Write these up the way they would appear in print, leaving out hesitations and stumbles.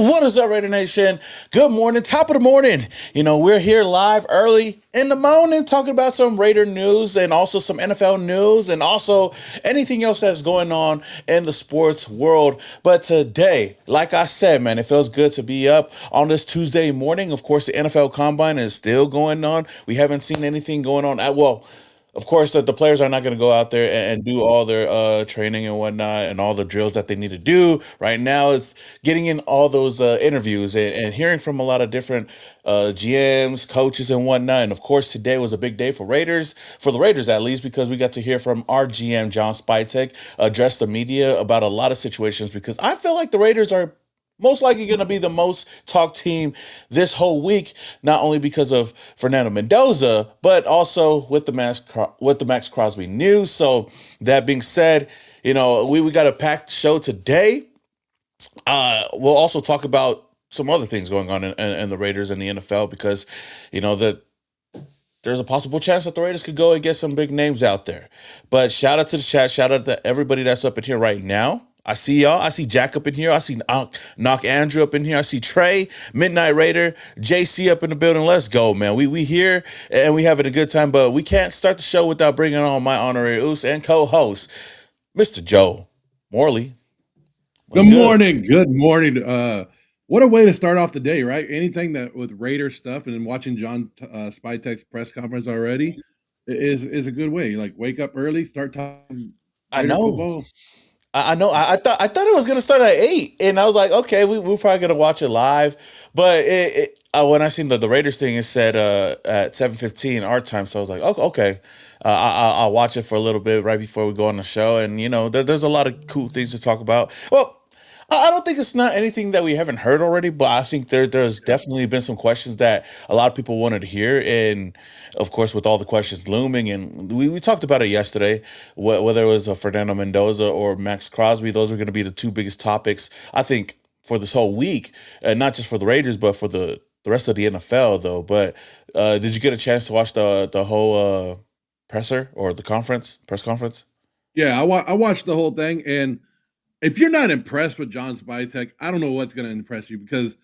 What is up, Raider Nation? Good morning, top of the morning. We're here live early in the morning talking about some Raider news and also some NFL news and also anything else that's going on in the sports world. But today, like I said, man, it feels good to be up on this Tuesday morning. Of course, the NFL Combine is still going on. We haven't seen anything going on of course, the players are not going to go out there and do all their training and whatnot and all the drills that they need to do. Right now, it's getting in all those interviews and hearing from a lot of different GMs, coaches, and whatnot. And of course, today was a big day for the Raiders at least, because we got to hear from our GM, John Spytek, address the media about a lot of situations, because I feel like the Raiders are most likely going to be the most talked team this whole week, not only because of Fernando Mendoza, but also with the Maxx Crosby news. So that being said, we got a packed show today. We'll also talk about some other things going on in the Raiders and the NFL, because that there's a possible chance that the Raiders could go and get some big names out there. But shout out to the chat, shout out to everybody that's up in here right now. I see y'all. I see Jack up in here. I see Knock Andrew up in here. I see Trey, Midnight Raider, JC up in the building. Let's go, man. We here and we having a good time, but we can't start the show without bringing on my honorary oos and co-host, Mr. Joe Morley. Good morning. Good morning. What a way to start off the day, right? Anything that with Raider stuff and then watching John Spytek's press conference already is a good way. Like, wake up early, start talking Raider football. I know. I thought it was gonna start at 8, and I was like, okay, we're probably gonna watch it live. But when I seen the Raiders thing, it said at 7:15 our time, so I was like, oh, okay, I'll watch it for a little bit right before we go on the show. And there's a lot of cool things to talk about. Well, I don't think it's not anything that we haven't heard already, but I think there's definitely been some questions that a lot of people wanted to hear. And of course, with all the questions looming, and we talked about it yesterday, whether it was a Fernando Mendoza or Maxx Crosby, those are going to be the two biggest topics, I think, for this whole week, and not just for the Raiders, but for the rest of the NFL, though. But did you get a chance to watch the whole presser or the press conference? Yeah, I watched the whole thing, and if you're not impressed with John Spytek, I don't know what's going to impress you, because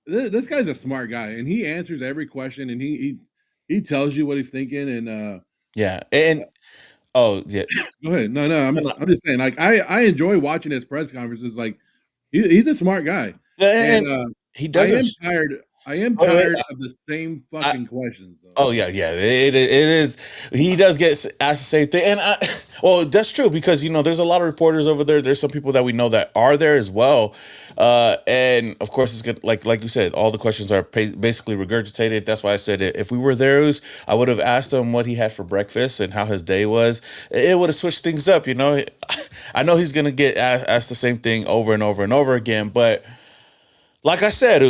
this guy's a smart guy, and he answers every question, and he tells you what he's thinking, and yeah, and oh yeah, go ahead. No, I'm just saying, like, I enjoy watching his press conferences. Like, he's a smart guy, and he does. I am tired of the same fucking questions. Though. Oh yeah, it is. He does get asked the same thing, and that's true, because there's a lot of reporters over there. There's some people that we know that are there as well, and of course it's good. Like you said, all the questions are basically regurgitated. That's why I said if we were there, I would have asked him what he had for breakfast and how his day was. It would have switched things up. I know he's gonna get asked the same thing over and over and over again, but like I said,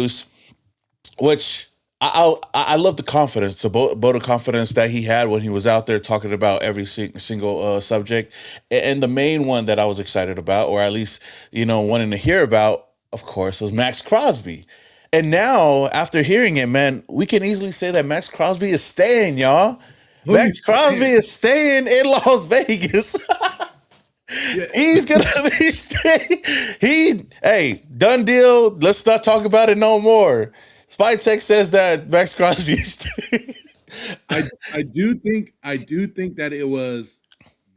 which I love the confidence, the boat of confidence that he had when he was out there talking about every single subject. And the main one that I was excited about, or at least, wanting to hear about, of course, was Maxx Crosby. And now, after hearing it, man, we can easily say that Maxx Crosby is staying, y'all. Maxx Crosby is staying in Las Vegas. Yeah. He's gonna be staying. Hey, done deal. Let's not talk about it no more. Spytek says that Maxx Crosby. I do think that it was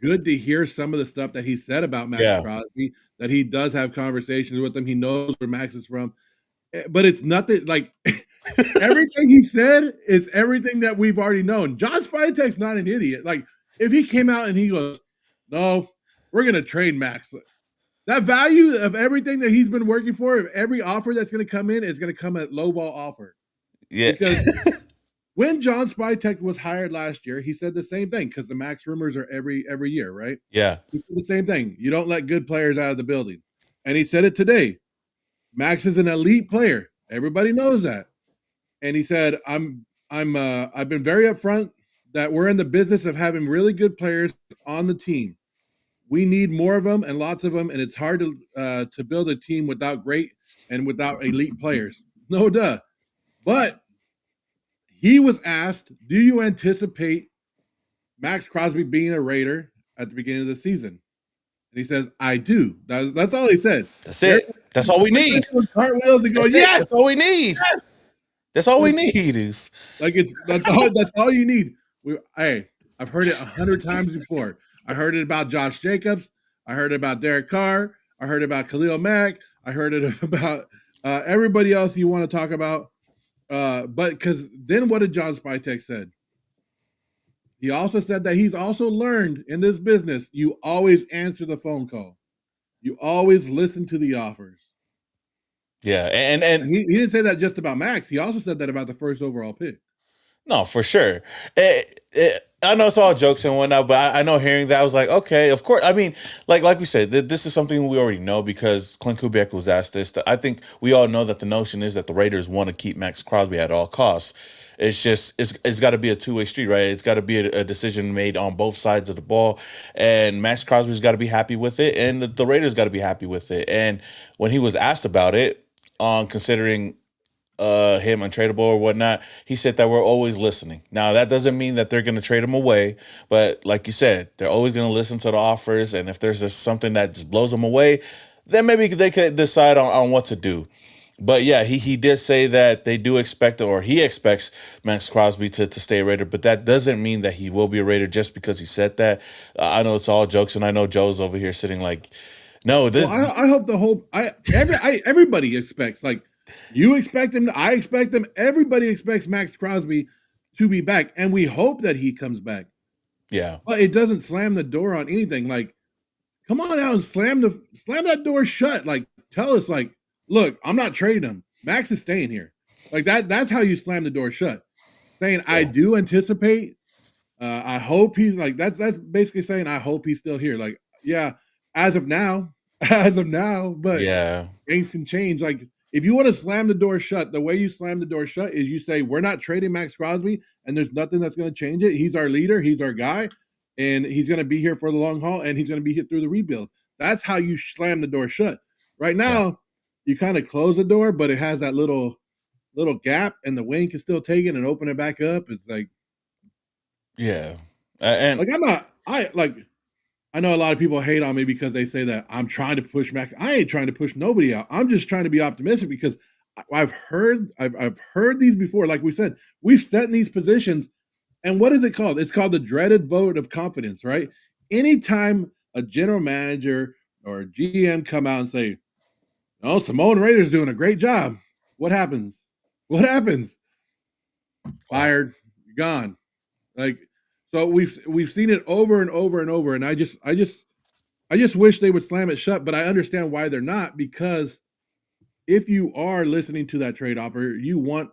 good to hear some of the stuff that he said about Maxx Crosby, that he does have conversations with him. He knows where Max is from, but it's nothing like everything he said is everything that we've already known. John Spytek's not an idiot. Like, if he came out and he goes, "No, we're gonna trade Max," that value of everything that he's been working for, every offer that's going to come in is going to come at lowball offer. Yeah. Because when John Spytek was hired last year, he said the same thing, because the Max rumors are every year, right? Yeah. He said the same thing. You don't let good players out of the building. And he said it today. Max is an elite player. Everybody knows that. And he said, I've been very upfront that we're in the business of having really good players on the team. We need more of them and lots of them, and it's hard to build a team without elite players. No duh. But he was asked, do you anticipate Maxx Crosby being a Raider at the beginning of the season? And he says, I do. That's all he said. That's it. That's all we Look at need. him doing cartwheels and go, That's it. yes, That's all we need. yes. That's all we Like, need is that's all you need. Hey, I've heard it 100 times before. I heard it about Josh Jacobs. I heard it about Derek Carr. I heard about Khalil Mack. I heard it about everybody else you want to talk about. But because then what did John Spytek said? He also said that he's also learned in this business, you always answer the phone call. You always listen to the offers. Yeah, and he didn't say that just about Max. He also said that about the first overall pick. no, for sure. I know it's all jokes and whatnot, but I know hearing that I was like, okay, of course. I mean, like we said, this is something we already know because Clint Kubiak was asked this. I think we all know that the notion is that the Raiders want to keep Maxx Crosby at all costs. It's just it's got to be a two-way street, right? It's got to be a decision made on both sides of the ball, and Maxx Crosby's got to be happy with it, and the Raiders got to be happy with it. And when he was asked about it, on considering him untradeable or whatnot, he said that we're always listening. Now that doesn't mean that they're going to trade him away, but like you said, they're always going to listen to the offers, and if there's just something that just blows them away, then maybe they could decide on what to do. But yeah, he did say that they do expect, or he expects Maxx Crosby to stay a Raider, but that doesn't mean that he will be a Raider just because he said that. I know it's all jokes, and I know Joe's over here sitting like, no, this. Well, I hope the whole everybody expects, like, you expect him, I expect him, everybody expects Maxx Crosby to be back, and we hope that he comes back. Yeah, but it doesn't slam the door on anything. Like, come on out and slam that door shut. Like, tell us, like, look, I'm not trading him. Max is staying here. Like that. That's how you slam the door shut. Saying, yeah. I do anticipate. I hope he's like, that's basically saying I hope he's still here. Like, yeah, as of now, but yeah, things can change. Like, if you want to slam the door shut, the way you slam the door shut is you say, we're not trading Maxx Crosby, and there's nothing that's going to change it. He's our leader. He's our guy, and he's going to be here for the long haul, and he's going to be here through the rebuild. That's how you slam the door shut. Right now, you kind of close the door, but it has that little gap, and the wind can still take it and open it back up. It's like, yeah. And like, I know a lot of people hate on me because they say that I'm trying to push Max. I ain't trying to push nobody out. I'm just trying to be optimistic because I've heard these before. Like we said, we've sat in these positions, and what is it called? It's called the dreaded vote of confidence, right? Anytime a general manager or a GM come out and say, "Oh, Simone Rader's doing a great job," what happens? What happens? Fired, gone. Like, so we've seen it over and over and over, and I just wish they would slam it shut, but I understand why they're not, because if you are listening to that trade offer, you want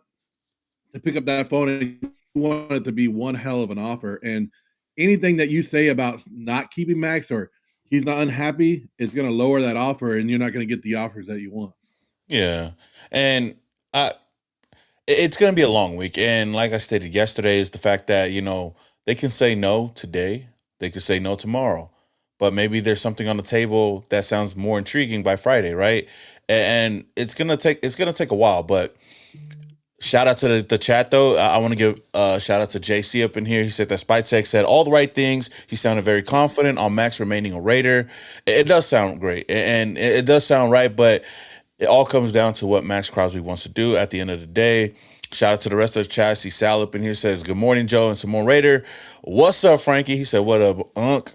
to pick up that phone and you want it to be one hell of an offer. And anything that you say about not keeping Max or he's not unhappy is going to lower that offer, and you're not going to get the offers that you want. Yeah, and it's going to be a long week, and like I stated yesterday, is the fact that they can say no today, they can say no tomorrow, but maybe there's something on the table that sounds more intriguing by Friday, right? And it's gonna take a while, but shout out to the chat though. I want to give a shout out to JC up in here. He said that Spytek said all the right things. He sounded very confident on Max remaining a Raider. It does sound great, and it does sound right, but it all comes down to what Maxx Crosby wants to do at the end of the day. Shout out to the rest of the chat. I see Sal up in here says, good morning, Joe and Simone Raider. What's up, Frankie? He said, what up, Unc?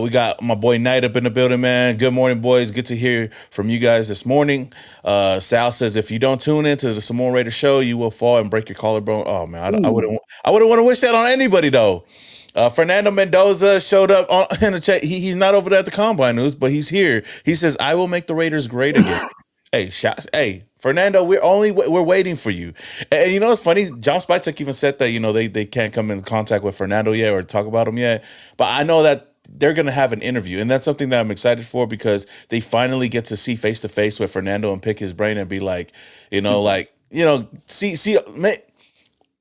We got my boy Knight up in the building, man. Good morning, boys. Good to hear from you guys this morning. Sal says, if you don't tune into the Simone Raider show, you will fall and break your collarbone. Oh, man, I wouldn't want to wish that on anybody, though. Fernando Mendoza showed up in the chat. He's not over there at the Combine News, but he's here. He says, I will make the Raiders great again. Hey, Fernando, we're waiting for you. And it's funny, John Spytek even said that, they can't come in contact with Fernando yet or talk about him yet. But I know that they're going to have an interview, and that's something that I'm excited for because they finally get to see face to face with Fernando and pick his brain and be like, see,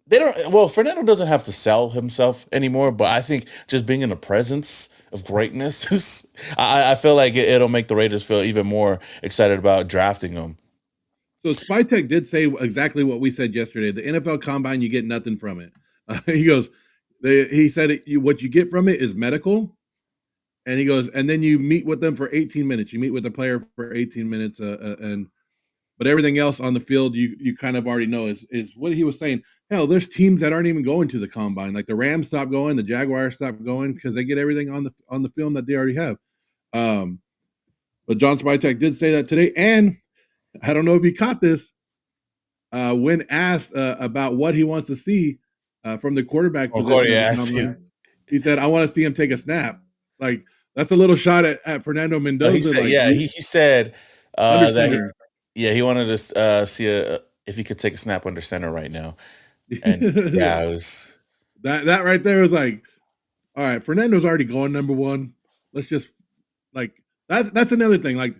they don't. Well, Fernando doesn't have to sell himself anymore, but I think just being in the presence of greatness, I feel like it'll make the Raiders feel even more excited about drafting him. So Spytek did say exactly what we said yesterday. The NFL Combine, you get nothing from it. He goes, he said what you get from it is medical, And he goes, and then you meet with them for 18 minutes. You meet with the player for 18 minutes, and but everything else on the field, you kind of already know is what he was saying. Hell, there's teams that aren't even going to the combine. Like the Rams stopped going, the Jaguars stopped going because they get everything on the film that they already have. But John Spytek did say that today, and I don't know if he caught this. When asked about what he wants to see from the quarterback position of the combine, he said, "I want to see him take a snap." Like that's a little shot at Fernando Mendoza. He said, like he said under that center. he wanted to see if he could take a snap under center right now, and yeah, it was that right there was like, all right, Fernando's already going number one. Let's just like that's another thing. Like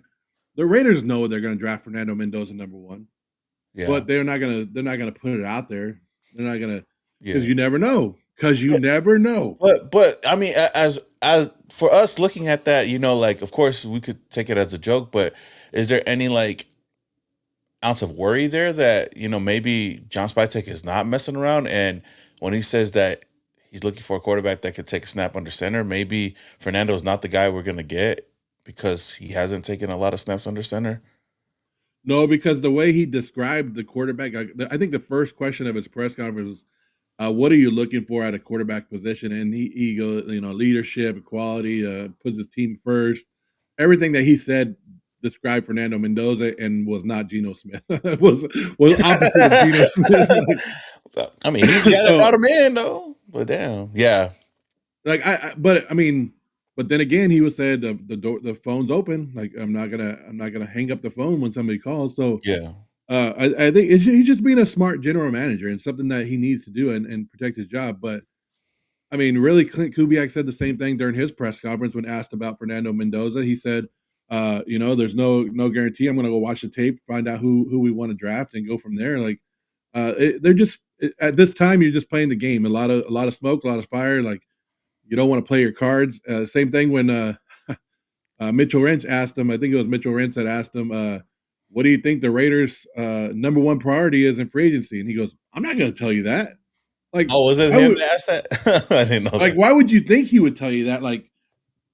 the Raiders know they're going to draft Fernando Mendoza number one, but they're not gonna put it out there. They're not gonna because you never know. Because you never know. But I mean, as for us looking at that, like of course we could take it as a joke, but is there any like ounce of worry there that maybe John Spytek is not messing around, and when he says that he's looking for a quarterback that could take a snap under center, maybe Fernando is not the guy we're gonna get because he hasn't taken a lot of snaps under center? No, because the way he described the quarterback, I think the first question of his press conference was, what are you looking for at a quarterback position? And he goes, leadership, equality, puts his team first. Everything that he said described Fernando Mendoza and was not Geno Smith. was opposite of Geno Smith. I mean, he's the guy that brought him in though. But damn, yeah. Like but then again, he was said the phone's open. Like I'm not gonna hang up the phone when somebody calls. So yeah. I think he's just being a smart general manager and something that he needs to do and protect his job. But I mean, really, Clint Kubiak said the same thing during his press conference when asked about Fernando Mendoza. He said, there's no guarantee. I'm going to go watch the tape, find out who we want to draft, and go from there. Like they're just at this time, you're just playing the game. A lot of smoke, a lot of fire. Like you don't want to play your cards. Same thing when Mitchell Rentz asked him. I think it was Mitchell Rentz that asked him, what do you think the Raiders' number one priority is in free agency? And he goes, I'm not going to tell you that. Like, oh, was it him that asked that? I didn't know. Like, why would you think he would tell you that? Like,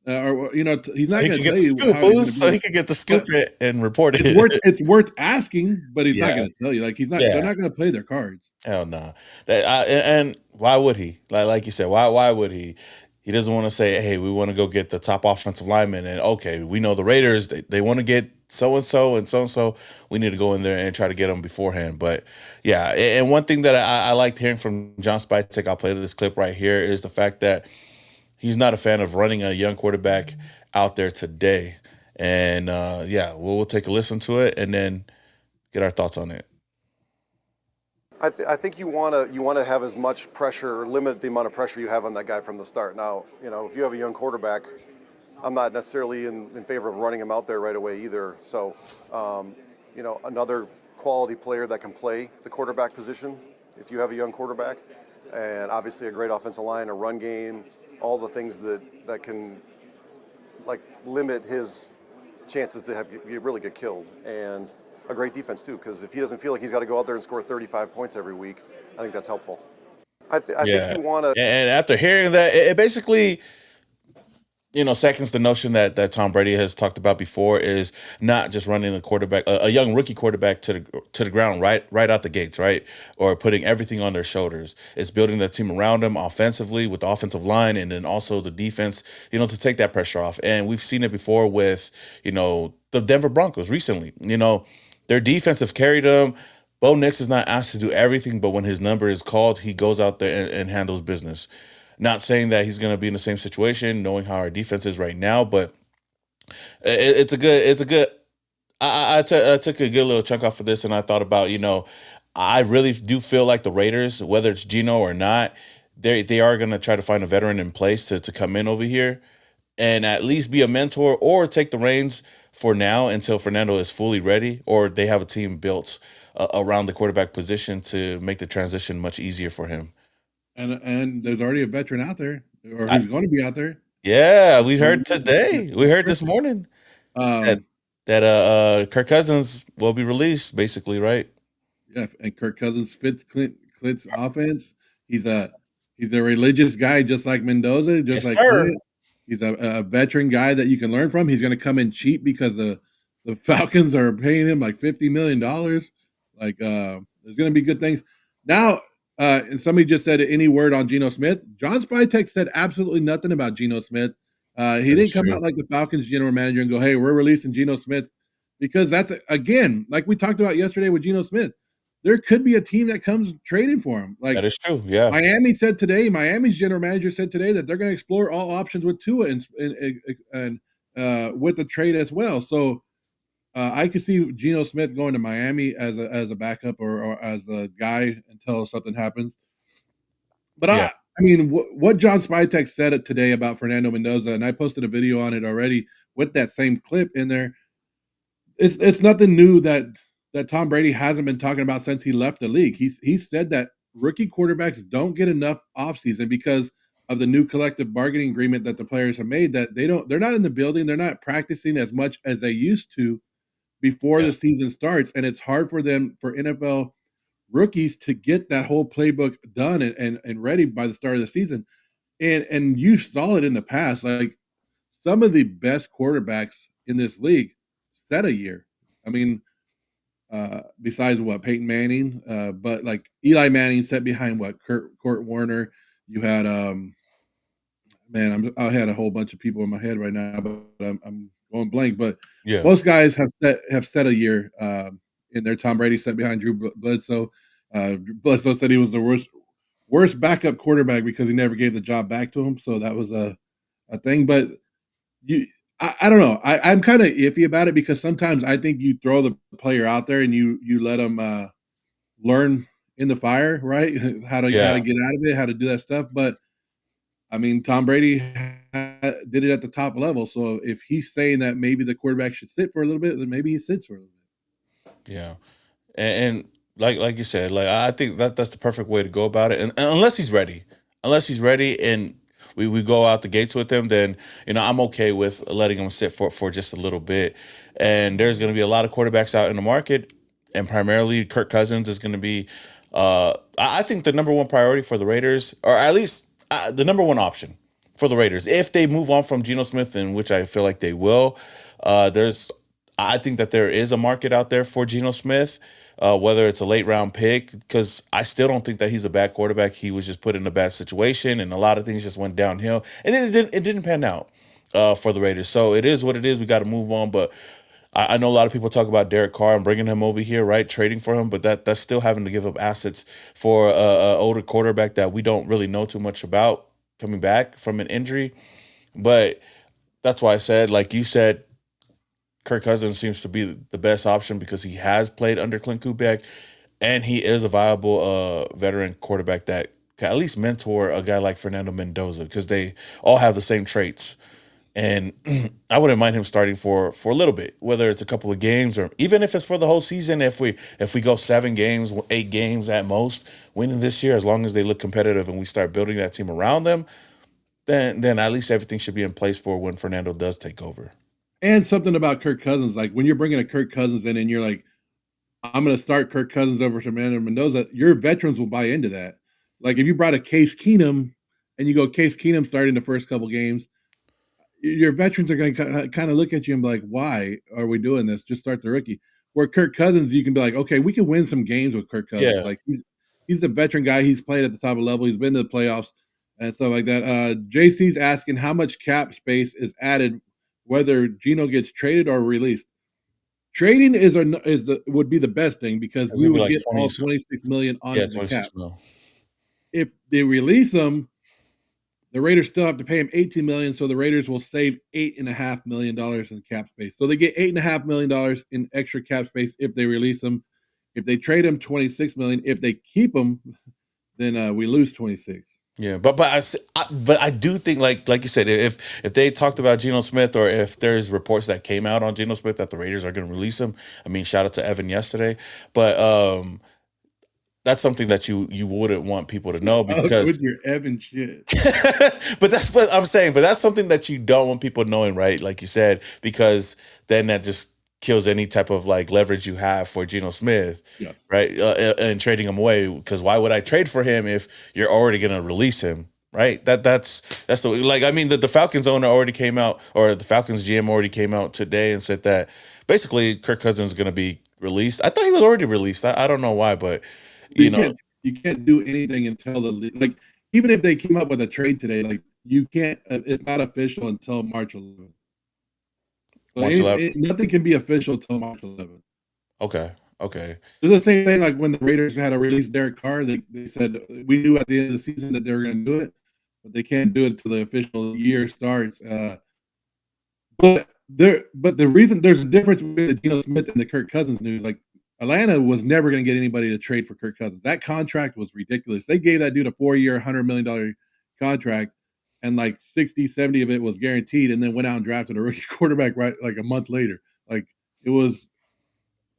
he's not going to tell you how so he could get the scoop and report it. It's worth asking, but he's not going to tell you. Like, he's not. They're not going to play their cards. Hell no. And why would he? Like you said, why would he? He doesn't want to say, hey, we want to go get the top offensive lineman, and okay, we know the Raiders, they want to get so-and-so and so-and-so. We need to go in there and try to get them beforehand. But, yeah, and one thing that I liked hearing from John Spytek, I'll play this clip right here, is the fact that he's not a fan of running a young quarterback out there today. And, we'll take a listen to it and then get our thoughts on it. I think you want to have as much pressure, or limit the amount of pressure you have on that guy from the start. Now, if you have a young quarterback, I'm not necessarily in favor of running him out there right away either. So, another quality player that can play the quarterback position, if you have a young quarterback, and obviously a great offensive line, a run game, all the things that can like limit his chances to really get killed. And a great defense too, because if he doesn't feel like he's got to go out there and score 35 points every week, I think that's helpful. I think you want to. And after hearing that, it basically, seconds the notion that Tom Brady has talked about before, is not just running a quarterback, a young rookie quarterback to the ground right out the gates, right, or putting everything on their shoulders. It's building the team around them offensively with the offensive line, and then also the defense, to take that pressure off. And we've seen it before with the Denver Broncos recently. Their defense have carried them. Bo Nix is not asked to do everything, but when his number is called, he goes out there and handles business. Not saying that he's going to be in the same situation, knowing how our defense is right now, but it's a good. I took a good little chunk off of this, and I thought about, I really do feel like the Raiders, whether it's Geno or not, they are going to try to find a veteran in place to come in over here and at least be a mentor or take the reins for now until Fernando is fully ready, or they have a team built around the quarterback position to make the transition much easier for him. And there's already a veteran out there, or who's going to be out there. Yeah, we heard today. We heard this morning that Kirk Cousins will be released, basically, right? Yeah, and Kirk Cousins fits Clint's offense. He's a religious guy, just like Mendoza, just like Clint. He's a veteran guy that you can learn from. He's going to come in cheap because the Falcons are paying him like $50 million. Like, there's going to be good things. Now, and somebody just said any word on Geno Smith. John Spytek said absolutely nothing about Geno Smith. He That is didn't come true. out like the Falcons general manager and go, hey, we're releasing Geno Smith, because that's, again, like we talked about yesterday with Geno Smith, there could be a team that comes trading for him. Like, That is true. Yeah. Miami's general manager said today that they're going to explore all options with Tua and with the trade as well. So I could see Geno Smith going to Miami as a backup or as the guy until something happens. But Yeah. I mean, what John Spytek said it today about Fernando Mendoza, and I posted a video on it already with that same clip in there. It's nothing new that Tom Brady hasn't been talking about since he left the league. He's said that rookie quarterbacks don't get enough offseason because of the new collective bargaining agreement that the players have made, that they're not in the building, they're not practicing as much as they used to before Yeah. the season starts, and it's hard for NFL rookies to get that whole playbook done and ready by the start of the season. And you saw it in the past, like some of the best quarterbacks in this league set a year. I mean, besides what Peyton Manning, but like Eli Manning set behind what Kurt Warner. You had man, I had a whole bunch of people in my head right now, but I'm going blank. But Yeah. most guys have set a year in their. Tom Brady set behind Drew Bledsoe. Bledsoe said he was the worst backup quarterback because he never gave the job back to him. So that was a thing. But I don't know. I'm kind of iffy about it because sometimes I think you throw the player out there and you let them learn in the fire, right? how to Yeah. get out of it, how to do that stuff. But I mean, Tom Brady did it at the top level. So if he's saying that maybe the quarterback should sit for a little bit, then maybe he sits for a little bit. Yeah. And like you said, like I think that's the perfect way to go about it. And unless he's ready, and we go out the gates with him, then I'm okay with letting him sit for just a little bit. And there's going to be a lot of quarterbacks out in the market, and primarily Kirk Cousins is going to be. I think the number one priority for the Raiders, or at least the number one option for the Raiders, if they move on from Geno Smith, in which I feel like they will. I think that there is a market out there for Geno Smith, whether it's a late round pick, because I still don't think that he's a bad quarterback. He was just put in a bad situation, and a lot of things just went downhill, and it didn't pan out for the Raiders. So it is what it is. We got to move on. But I know a lot of people talk about Derek Carr and bringing him over here, right? Trading for him, but that's still having to give up assets for a older quarterback that we don't really know too much about coming back from an injury. But that's why I said, like you said, Kirk Cousins seems to be the best option because he has played under Clint Kubiak, and he is a viable veteran quarterback that can at least mentor a guy like Fernando Mendoza, because they all have the same traits. And I wouldn't mind him starting for a little bit, whether it's a couple of games or even if it's for the whole season. If we go 7 games, 8 games at most, winning this year, as long as they look competitive and we start building that team around them, then at least everything should be in place for when Fernando does take over. And something about Kirk Cousins, like when you're bringing a Kirk Cousins in and you're like, I'm going to start Kirk Cousins over Fernando Mendoza, your veterans will buy into that. Like if you brought a Case Keenum and you go Case Keenum starting the first couple games, your veterans are going to kind of look at you and be like, why are we doing this? Just start the rookie. Where Kirk Cousins, you can be like, okay, we can win some games with Kirk Cousins. Yeah. Like he's the veteran guy. He's played at the top of the level. He's been to the playoffs and stuff like that. JC's asking how much cap space is added whether Geno gets traded or released. Trading would be the best thing because It's we gonna be would like get 20. all 26 million Yeah, onto the 26 cap. mil. If they release him, the Raiders still have to pay him $18 million, so the Raiders will save $8.5 million in cap space. So they get $8.5 million in extra cap space if they release him. If they trade him, $26 million. If they keep him, then we lose 26. Yeah, but I do think, like you said, if they talked about Geno Smith, or if there's reports that came out on Geno Smith that the Raiders are going to release him. I mean, shout out to Evan yesterday, but that's something that you wouldn't want people to know, because With your Evan shit. but that's what I'm saying. But that's something that you don't want people knowing, right? Like you said, because then that just kills any type of like leverage you have for Geno Smith, Yeah. right? And trading him away, because why would I trade for him if you're already going to release him, right? That's the like. I mean, the Falcons owner already came out, or the Falcons GM already came out today and said that basically Kirk Cousins is going to be released. I thought he was already released. I don't know why, but you You know, can't do anything until like even if they came up with a trade today, like you can't. It's not official until March 11th. So March 11th. nothing can be official until March 11th. Okay, okay, It's the same thing like when the Raiders had to release Derek Carr. They said we knew at the end of the season that they were going to do it, but they can't do it until the official year starts. But the reason there's a difference between the Geno Smith and the Kirk Cousins news. Like Atlanta was never going to get anybody to trade for Kirk Cousins. That contract was ridiculous. They gave that dude a 4-year, $100 million contract, and like 60, 70 of it was guaranteed, and then went out and drafted a rookie quarterback right like a month later. Like it was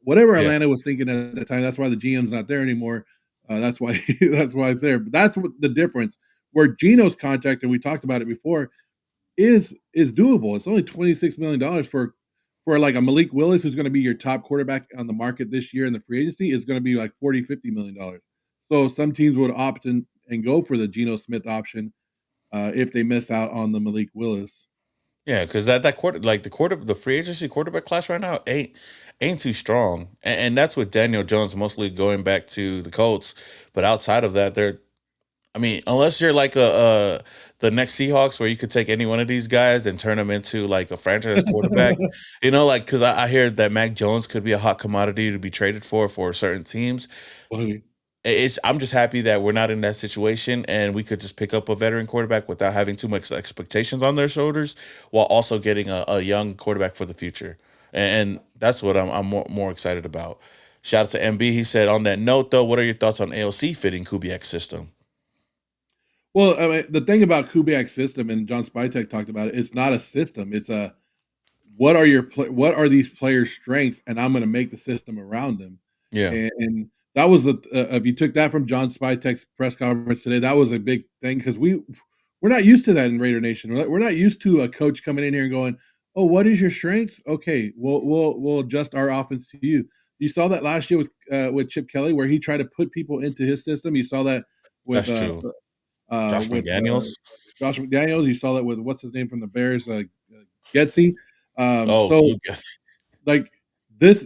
whatever yeah, Atlanta was thinking at the time. That's why the GM's not there anymore. That's why that's why it's there. But that's what the difference. Where Geno's contract, and we talked about it before, is doable. It's only $26 million for like a Malik Willis, who's going to be your top quarterback on the market this year in the free agency, is going to be like $40-50 million. So some teams would opt in and go for the Geno Smith option if they miss out on the Malik Willis. yeah. Because that quarter, like the free agency quarterback class right now ain't too strong, and that's with Daniel Jones mostly going back to the Colts. But outside of that, they're I mean, unless you're like the next Seahawks, where you could take any one of these guys and turn them into like a franchise quarterback, like because I hear that Mac Jones could be a hot commodity to be traded for certain teams. Funny. I'm just happy that we're not in that situation and we could just pick up a veteran quarterback without having too much expectations on their shoulders, while also getting a young quarterback for the future. And that's what I'm more excited about. Shout out to MB. He said, on that note, though, what are your thoughts on AOC fitting Kubiak's system? Well, I mean, the thing about Kubiak's system, and John Spytek talked about it, it's not a system. It's a what are these players' strengths, and I'm going to make the system around them. Yeah, And that was the if you took that from John Spytek's press conference today, that was a big thing because we're not used to that in Raider Nation. We're not used to a coach coming in here and going, "Oh, what is your strengths? Okay, we'll adjust our offense to you." You saw that last year with Chip Kelly, where he tried to put people into his system. You saw that with that's true. Josh with McDaniels. Josh McDaniels. You saw that with what's his name from the Bears, Getsy. Oh, So yes. like this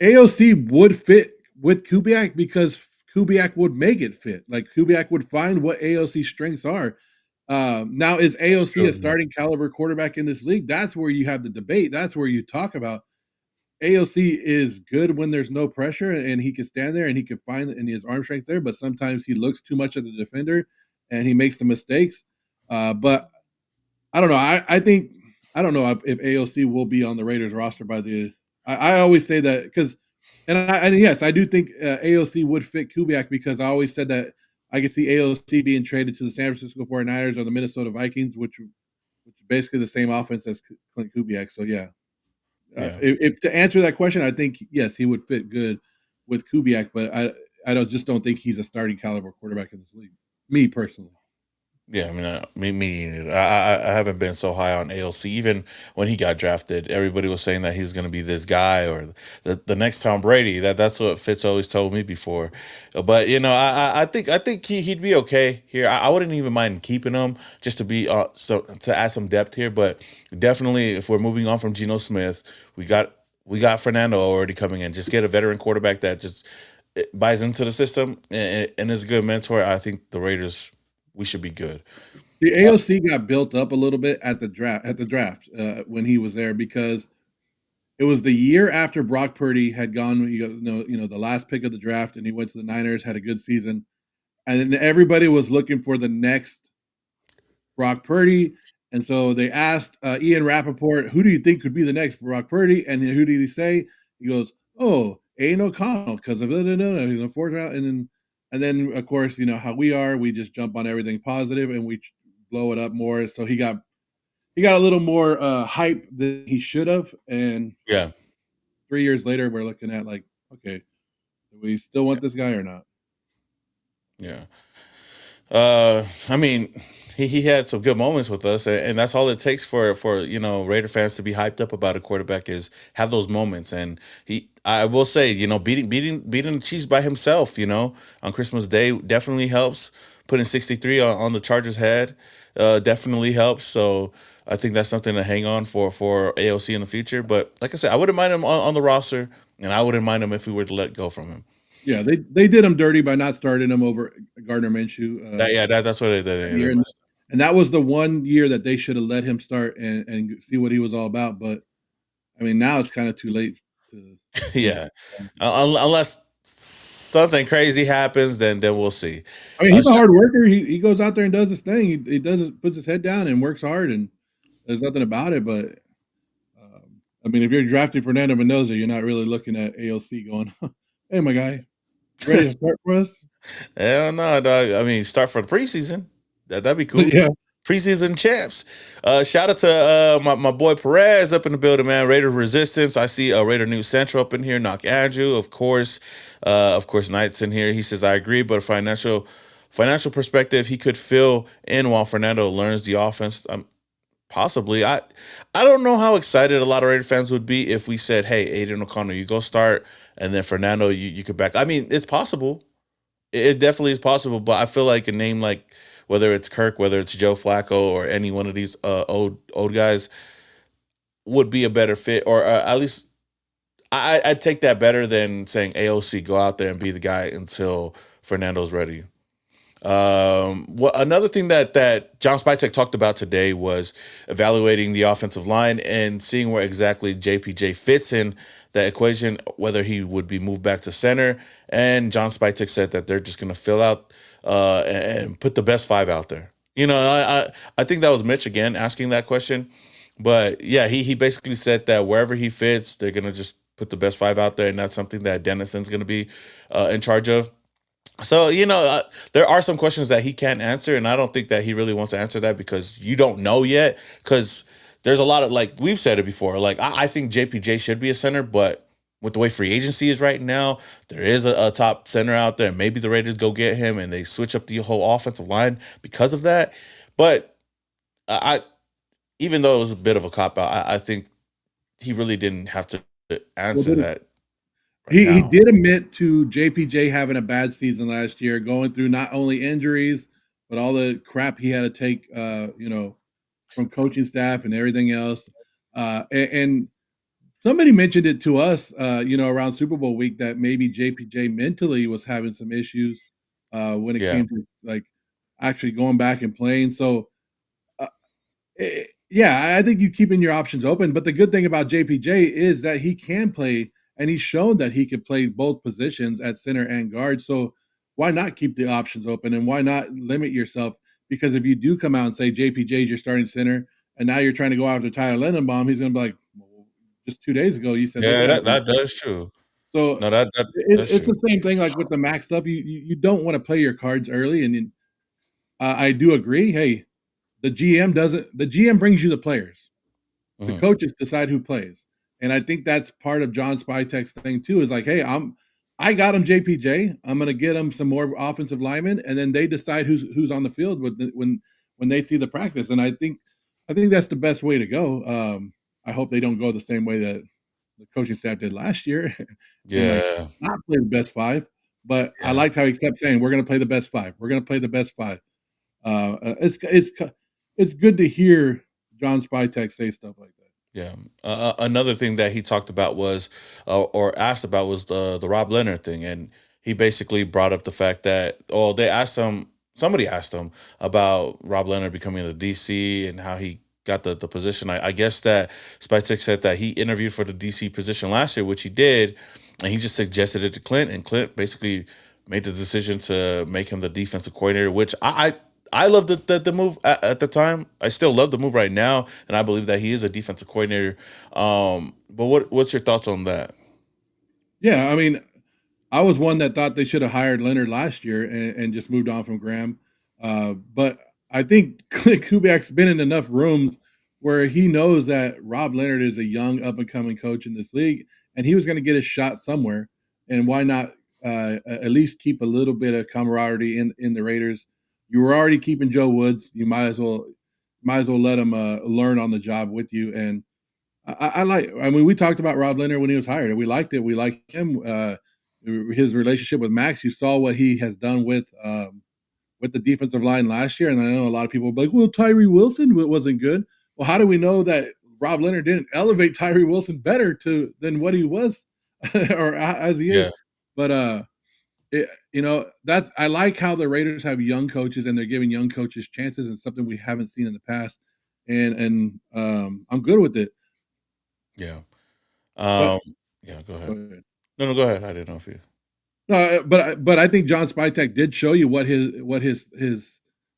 AOC would fit with Kubiak because Kubiak would make it fit. Like Kubiak would find what AOC's strengths are. Now, is That's AOC true. a starting caliber quarterback in this league? That's where you have the debate. That's where you talk about AOC is good when there's no pressure and he can stand there and he can find and his arm strength there, but sometimes he looks too much at the defender and he makes the mistakes. But I don't know. I think I don't know if AOC will be on the Raiders roster by the. I always say that because, and yes, I do think AOC would fit Kubiak because I always said that I could see AOC being traded to the San Francisco 49ers or the Minnesota Vikings, which is basically the same offense as Clint Kubiak. So yeah, Yeah. if to answer that question, I think yes, he would fit good with Kubiak, but I don't think he's a starting caliber quarterback in this league. Me personally. Yeah, I mean, me neither. I haven't been so high on AOC. Even when he got drafted, everybody was saying that he was going to be this guy or the next Tom Brady. That's what Fitz always told me before. But I think he'd be okay here. I wouldn't even mind keeping him just to be so to add some depth here. But definitely, if we're moving on from Geno Smith, we got Fernando already coming in. Just get a veteran quarterback that just buys into the system and is a good mentor. I think the Raiders, we should be good. The AOC got built up a little bit at the draft when he was there because it was the year after Brock Purdy had gone, the last pick of the draft, and he went to the Niners, had a good season, and then everybody was looking for the next Brock Purdy, and so they asked Ian Rappaport, "Who do you think could be the next Brock Purdy?" And who did he say? He goes, "Oh, Aidan O'Connell, because of the fourth round." And then of course, how we are, we just jump on everything positive and we blow it up more. So he got a little more hype than he should have, and Yeah, 3 years later, we're looking at like, okay, do we still want this guy or not? yeah. I mean, he had some good moments with us, and that's all it takes for Raider fans to be hyped up about a quarterback is have those moments. And I will say, beating the Chiefs by himself, on Christmas Day definitely helps. putting 63 on the Chargers' head definitely helps. So I think that's something to hang on for AOC in the future. But like I said, I wouldn't mind him on the roster, and I wouldn't mind him if we were to let go from him. Yeah, they did him dirty by not starting him over Gardner Minshew. That's what That they year, must. and that was the one year that they should have let him start and see what he was all about. But I mean, now it's kind of too late to. Yeah, unless something crazy happens, then we'll see. I mean, he's a hard worker. He goes out there and does his thing. He puts his head down and works hard, and there's nothing about it. But I mean, if you're drafting Fernando Mendoza, you're not really looking at AOC going, "Hey, my guy, ready to start for us?" Hell no, dog. I mean, start for the preseason. That'd be cool. Yeah. Preseason champs. Shout out to my boy Perez up in the building, man. Raider Resistance. I see Raider News Central up in here. Knock Andrew, of course. Knight's in here. He says, I agree, but financial perspective, he could fill in while Fernando learns the offense. Possibly. I don't know how excited a lot of Raider fans would be if we said, hey, Aidan O'Connell, you go start, and then Fernando, you could back. I mean, it's possible. It definitely is possible, but I feel like a name like whether it's Kirk, whether it's Joe Flacco, or any one of these old guys would be a better fit, or at least I'd take that better than saying AOC go out there and be the guy until Fernando's ready. Another thing that John Spytek talked about today was evaluating the offensive line and seeing where exactly JPJ fits in that equation, whether he would be moved back to center. And John Spytek said that they're just going to fill out and put the best 5 out there. I think that was Mitch again asking that question, but yeah, he basically said that wherever he fits, they're going to just put the best 5 out there, and that's something that Dennison's going to be in charge of. So, there are some questions that he can't answer, and I don't think that he really wants to answer that because you don't know yet. Because there's a lot of, like, we've said it before, like, I think JPJ should be a center, but with the way free agency is right now, there is a top center out there. Maybe the Raiders go get him and they switch up the whole offensive line because of that. But even though it was a bit of a cop out, I think he really didn't have to answer that. He did admit to JPJ having a bad season last year, going through not only injuries, but all the crap he had to take, from coaching staff and everything else. And somebody mentioned it to us, around Super Bowl week that maybe JPJ mentally was having some issues when it came to like actually going back and playing. So, I think you keeping your options open. But the good thing about JPJ is that he can play. And he's shown that he could play both positions at center and guard. So why not keep the options open and why not limit yourself? Because if you do come out and say JPJ is your starting center, and now you're trying to go after Tyler Lindenbaum, he's going to be like, well, just 2 days ago you said that's true. So no, that's it's true. the same thing like with the Maxx stuff. You don't want to play your cards early, and I do agree. Hey, the GM brings you the players. The coaches decide who plays. And I think that's part of John Spytek's thing too, is like, hey, I got him JPJ. I'm gonna get him some more offensive linemen, and then they decide who's on the field when they see the practice. And I think that's the best way to go. I hope they don't go the same way that the coaching staff did last year. Yeah. Not play the best 5. But I liked how he kept saying, we're gonna play the best 5. We're gonna play the best 5. It's good to hear John Spytek say stuff like that. Yeah. Another thing that he talked about was, or asked about, was the Rob Leonard thing, and he basically brought up the fact that, somebody asked him about Rob Leonard becoming the DC and how he got the position. I guess that Spytek said that he interviewed for the DC position last year, which he did, and he just suggested it to Clint, and Clint basically made the decision to make him the defensive coordinator, which I loved the move at the time. I still love the move right now, and I believe that he is a defensive coordinator. But what's your thoughts on that? Yeah, I mean, I was one that thought they should have hired Leonard last year and just moved on from Graham. But I think Clint Kubiak's been in enough rooms where he knows that Rob Leonard is a young, up-and-coming coach in this league, and he was going to get a shot somewhere. And why not at least keep a little bit of camaraderie in the Raiders? You were already keeping Joe Woods. You might as well let him learn on the job with you. And I mean, we talked about Rob Leonard when he was hired. We liked it. We like him. His relationship with Maxx. You saw what he has done with with the defensive line last year. And I know a lot of people will be like, well, Tyree Wilson wasn't good. Well, how do we know that Rob Leonard didn't elevate Tyree Wilson better than what he was or as he Yeah. is? But I like how the Raiders have young coaches and they're giving young coaches chances, and something we haven't seen in the past. And I'm good with it. Yeah. But Yeah, go ahead. go ahead. No, go ahead. I didn't know if you. No, but I think John Spytek did show you what his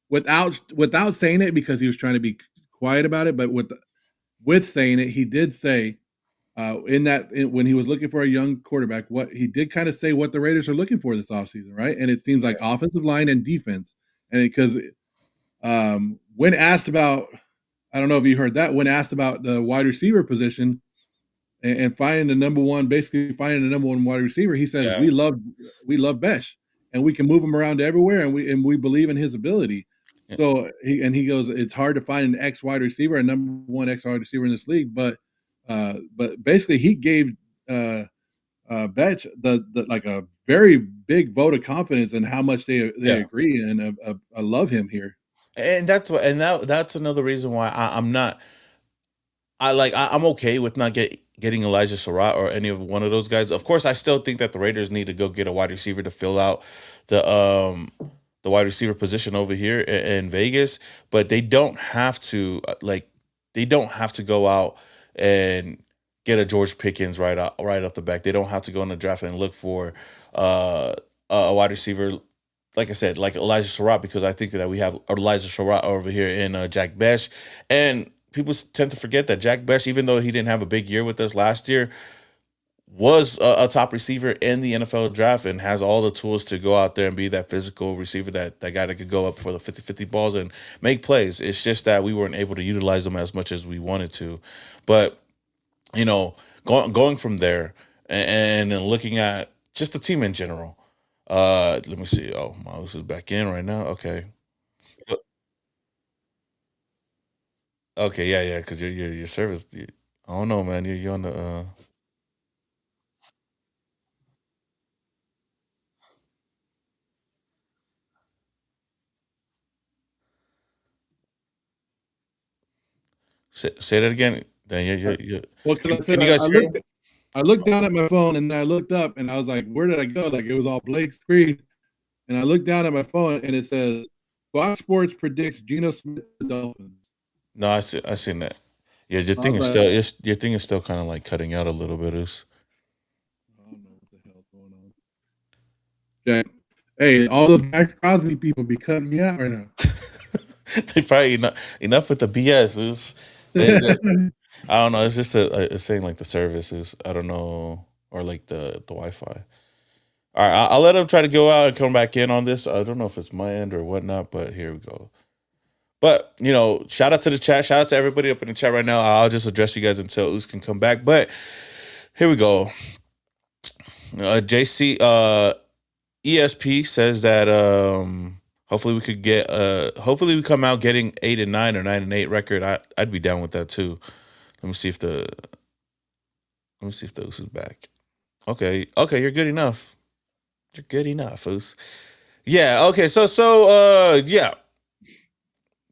without saying it, because he was trying to be quiet about it, but with saying it, he did say when he was looking for a young quarterback, what he did kind of say what the Raiders are looking for this offseason, right? And it seems like offensive line and defense. And because when asked about, I don't know if you heard that, when asked about the wide receiver position and finding the number one wide receiver, he said, Yeah. we love Besh, and we can move him around everywhere, and we believe in his ability. Yeah. So he goes, it's hard to find an X wide receiver, a number one X wide receiver in this league, but basically he gave Betch the like a very big vote of confidence in how much they agree, and I love him here. And that's another reason why I'm not. I'm okay with not getting Elijah Surratt or any of one of those guys. Of course, I still think that the Raiders need to go get a wide receiver to fill out the wide receiver position over here in Vegas, but they don't have to go out and get a George Pickens right off the back. They don't have to go in the draft and look for a wide receiver, like I said, like Elijah Surratt, because I think that we have Elijah Surratt over here in Jack Besh. And people tend to forget that Jack Besh, even though he didn't have a big year with us last year, was a top receiver in the NFL draft and has all the tools to go out there and be that physical receiver, that guy that could go up for the 50-50 balls and make plays. It's just that we weren't able to utilize him as much as we wanted to. But, going from there and then looking at just the team in general, let me see. Oh, Miles is back in right now. Okay. Okay, yeah, because your service. I don't know, man. You're on the. Say that again. Then you. Well, because I said Can you guys hear him? I looked down at my phone, and I looked up, and I was like, where did I go? Like, it was all blank screen. And I looked down at my phone, and it says, Fox Sports predicts Geno Smith to the Dolphins. No, I seen that. Yeah, your thing is still kind of like cutting out a little bit. I don't know what the hell's going on. Jack, hey, all those Maxx Crosby people be cutting me out right now. They probably enough with the BS. I don't know. It's just it's saying like the services. I don't know, or like the Wi-Fi. All right, I'll let him try to go out and come back in on this. I don't know if it's my end or whatnot, but here we go. But, shout out to the chat. Shout out to everybody up in the chat right now. I'll just address you guys until Oos can come back. But here we go. JC ESP says that hopefully we come out getting 8-9 or 9-8 record. I'd be down with that too. Let me see if the Oos is back. Okay, you're good enough. You're good enough, Oos. Yeah, okay, so yeah.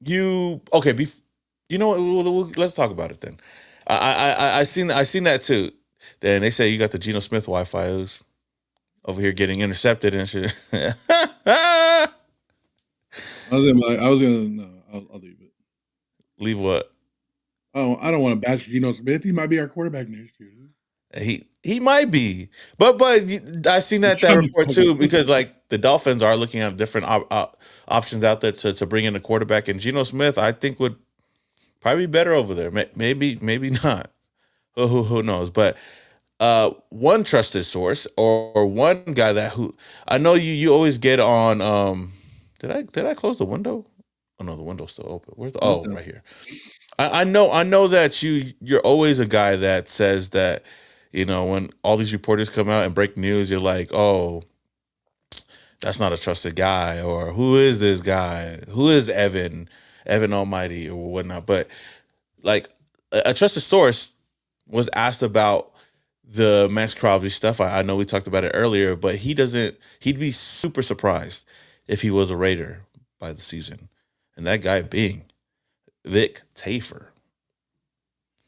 You know what? Let's talk about it then. I seen that too. Then they say you got the Geno Smith Wi-Fi over here getting intercepted and shit. I was gonna no, I'll leave it. Leave what? Oh, I don't want to bash Geno Smith. He might be our quarterback next year. He might be, but I seen that report too, because like the Dolphins are looking at different options out there to bring in a quarterback, and Geno Smith I think would probably be better over there. Maybe not. Who knows? But one trusted source or one guy who I know you always get on. Did I close the window? Oh no, the window's still open. Right here. I know that you're always a guy that says that. When all these reporters come out and break news, you're like, oh, that's not a trusted guy, or who is this guy? Who is Evan Almighty or whatnot? But like a trusted source was asked about the Maxx Crosby stuff. I know we talked about it earlier, but he'd be super surprised if he was a Raider. by the season, and that guy being Vic Tafur.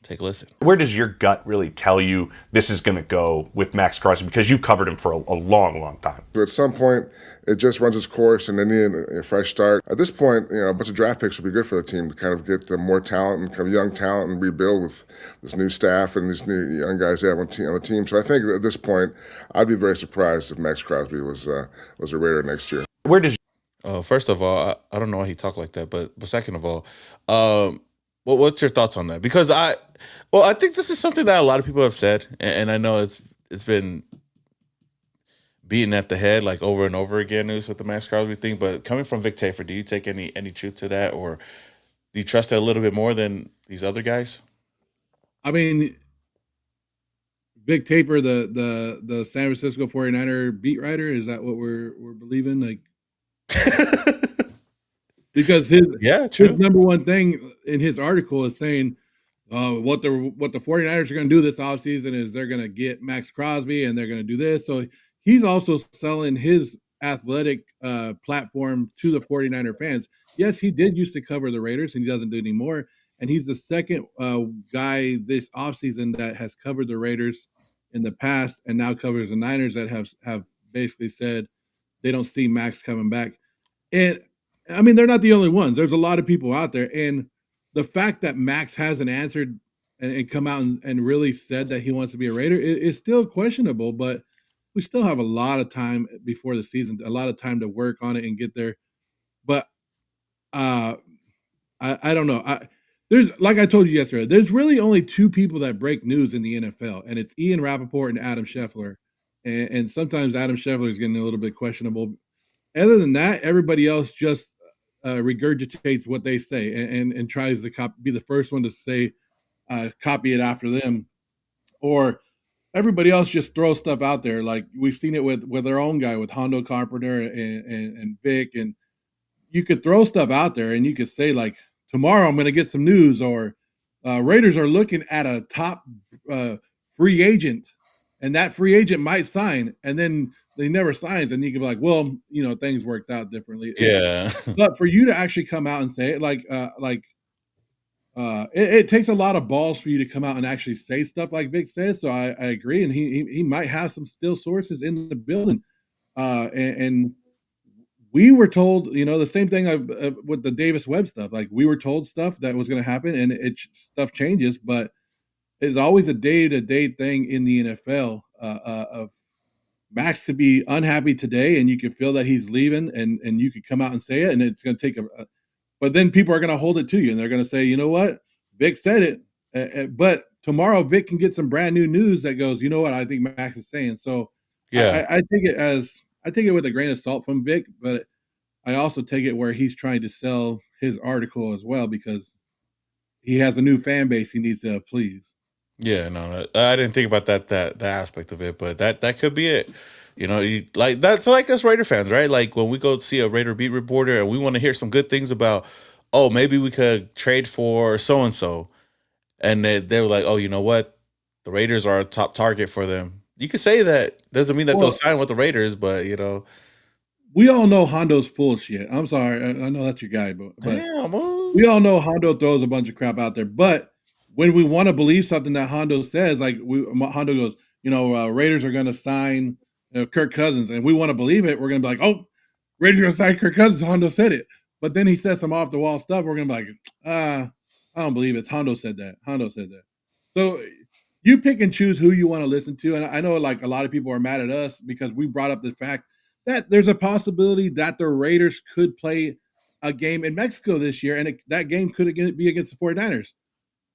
Take a listen. Where does your gut really tell you this is going to go with Maxx Crosby? Because you've covered him for a long, long time. So at some point, it just runs its course and they need a fresh start. At this point, a bunch of draft picks would be good for the team to kind of get more talent and kind of young talent and rebuild with this new staff and these new young guys they have on the team. So I think at this point, I'd be very surprised if Maxx Crosby was a Raider next year. Where does First of all, I don't know why he talked like that, but second of all, what's your thoughts on that? Because I think this is something that a lot of people have said, and I know it's been beaten at the head like over and over again, news with the Maxx Crosby thing. But coming from Vic Tafur, do you take any truth to that, or do you trust it a little bit more than these other guys? I mean, Vic Tafur, the San Francisco 49er beat writer, is that what we're believing? Like, because his number one thing in his article is saying what the 49ers are going to do this offseason is they're going to get Maxx Crosby and they're going to do this. So he's also selling his athletic platform to the 49er fans. Yes, he did used to cover the Raiders and he doesn't do it anymore. And he's the second guy this offseason that has covered the Raiders in the past and now covers the Niners that have basically said they don't see Maxx coming back. And I mean, they're not the only ones. There's a lot of people out there. And the fact that Maxx hasn't answered and come out and really said that he wants to be a Raider is still questionable, but we still have a lot of time before the season, a lot of time to work on it and get there. But I don't know. There's, like I told you yesterday, there's really only two people that break news in the NFL, and it's Ian Rappaport and Adam Scheffler. And sometimes Adam Scheffler is getting a little bit questionable. Other than that, everybody else just regurgitates what they say and tries to be the first one to say, copy it after them. Or everybody else just throws stuff out there. Like we've seen it with our own guy, with Hondo Carpenter and Vic. And you could throw stuff out there and you could say, like, tomorrow I'm going to get some news, or Raiders are looking at a top free agent, and that free agent might sign, and then they never signs, and you can be like, well, things worked out differently. Yeah. But for you to actually come out and say it, it takes a lot of balls for you to come out and actually say stuff like Vic says. So I agree, and he might have some still sources in the building, and we were told, the same thing with the Davis Webb stuff. Like we were told stuff that was going to happen, and stuff changes, but it's always a day-to-day thing in the NFL. Of Maxx could be unhappy today, and you can feel that he's leaving, and you could come out and say it, and it's going to take but then people are going to hold it to you, and they're going to say, you know what, Vic said it, but tomorrow Vic can get some brand new news that goes, you know what, I think Maxx is saying. So yeah, I take it with a grain of salt from Vic, but I also take it where he's trying to sell his article as well because he has a new fan base he needs to please. Yeah, no, I didn't think about that aspect of it, but that could be it. Like that's like us Raider fans, right? Like when we go see a Raider beat reporter and we want to hear some good things about, oh, maybe we could trade for so and so, and they were like, oh, you know what, the Raiders are a top target for them. You could say that. Doesn't mean that they'll sign with the Raiders, but we all know Hondo's full of shit. I'm sorry, I know that's your guy, but damn, we all know Hondo throws a bunch of crap out there. But when we want to believe something that Hondo says, like Hondo goes, Raiders are going to sign Kirk Cousins, and we want to believe it, we're going to be like, oh, Raiders are going to sign Kirk Cousins. Hondo said it. But then he says some off the wall stuff. We're going to be like, I don't believe it. Hondo said that. So you pick and choose who you want to listen to. And I know like a lot of people are mad at us because we brought up the fact that there's a possibility that the Raiders could play a game in Mexico this year, and that game could be against the 49ers.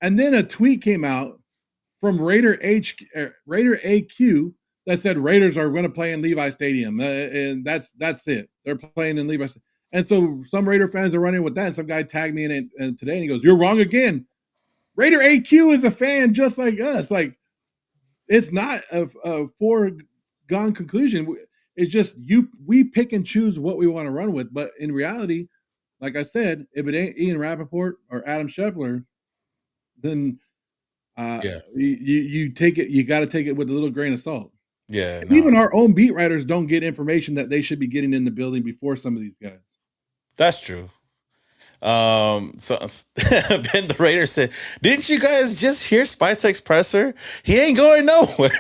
And then a tweet came out from Raider AQ that said Raiders are going to play in Levi Stadium, and that's it. They're playing in Levi Stadium. And so some Raider fans are running with that, and some guy tagged me in it today, and he goes, "You're wrong again. Raider AQ is a fan just like us. Like, it's not a foregone conclusion. It's just we pick and choose what we want to run with. But in reality, like I said, if it ain't Ian Rappaport or Adam Scheffler, then you take it. You got to take it with a little grain of salt. Yeah, even our own beat writers don't get information that they should be getting in the building before some of these guys. That's true. So Ben the Raider said, "Didn't you guys just hear Spytek's presser? He ain't going nowhere."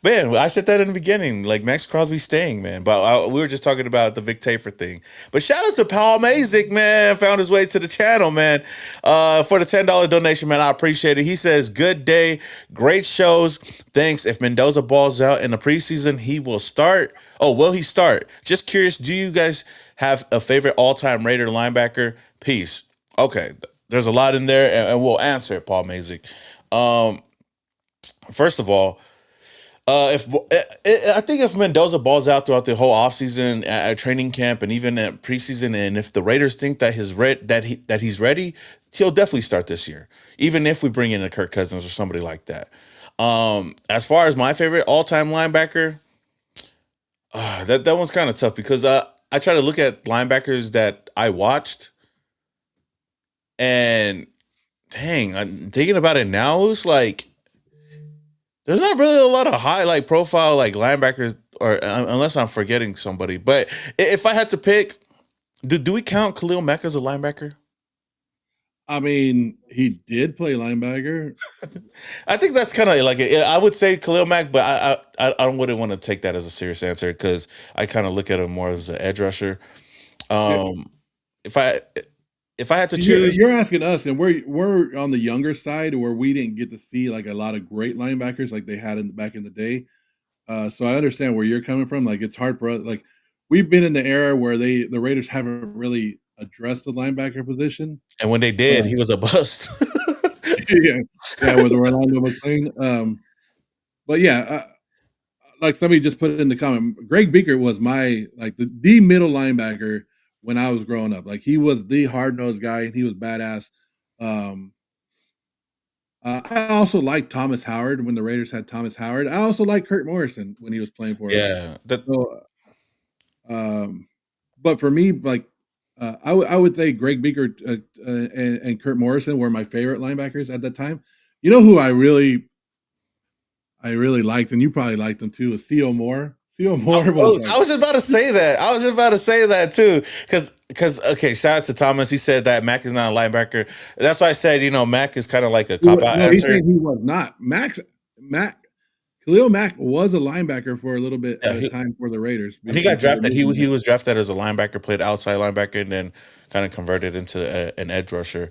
Man, I said that in the beginning, like Maxx Crosby staying, man. But we were just talking about the Vic Tafer thing. But shout out to Paul Mazik, man, found his way to the channel, man. For the $10 donation, man, I appreciate it. He says, "Good day, great shows. Thanks. If Mendoza balls out in the preseason, he will start. Oh, will he start? Just curious. Do you guys have a favorite all-time Raider linebacker? Peace." Okay, there's a lot in there, and we'll answer it, Paul Mazik. First of all. I think if Mendoza balls out throughout the whole offseason at training camp and even at preseason, and if the Raiders think that he's ready, he'll definitely start this year. Even if we bring in a Kirk Cousins or somebody like that. As far as my favorite all-time linebacker, that one's kind of tough because I try to look at linebackers that I watched, and dang, I'm thinking about it now. It's like. There's not really a lot of high profile linebackers, or unless I'm forgetting somebody. But if I had to pick, do we count Khalil Mack as a linebacker? I mean, he did play linebacker. I think that's kind of like it. I would say Khalil Mack, but I wouldn't want to take that as a serious answer because I kind of look at him more as an edge rusher. Yeah. If I had to choose, you're asking us, and we're on the younger side where we didn't get to see like a lot of great linebackers like they had back in the day. So I understand where you're coming from. Like it's hard for us. Like we've been in the era where the Raiders haven't really addressed the linebacker position, and when they did, he was a bust. yeah, with Orlando McClain. But yeah, like somebody just put it in the comment. Greg Beaker was my the middle linebacker when I was growing up. Like he was the hard-nosed guy and he was badass. I also liked Thomas Howard when the Raiders had Thomas Howard. I also liked Kurt Morrison when he was playing for us. But for me, I would say Greg Beaker and Kurt Morrison were my favorite linebackers at that time. You know who I really liked, and you probably liked him too, is C.O. Moore. C.O. Moore was I was just about to say that. I was just about to say that too. Because okay, shout out to Thomas. He said that Mack is not a linebacker. That's why I said, Mack is kind of like a cop-out answer. He was not. Khalil Mack was a linebacker for a little bit at a time for the Raiders. When he got drafted, he was drafted as a linebacker, played outside linebacker, and then kind of converted into an edge rusher.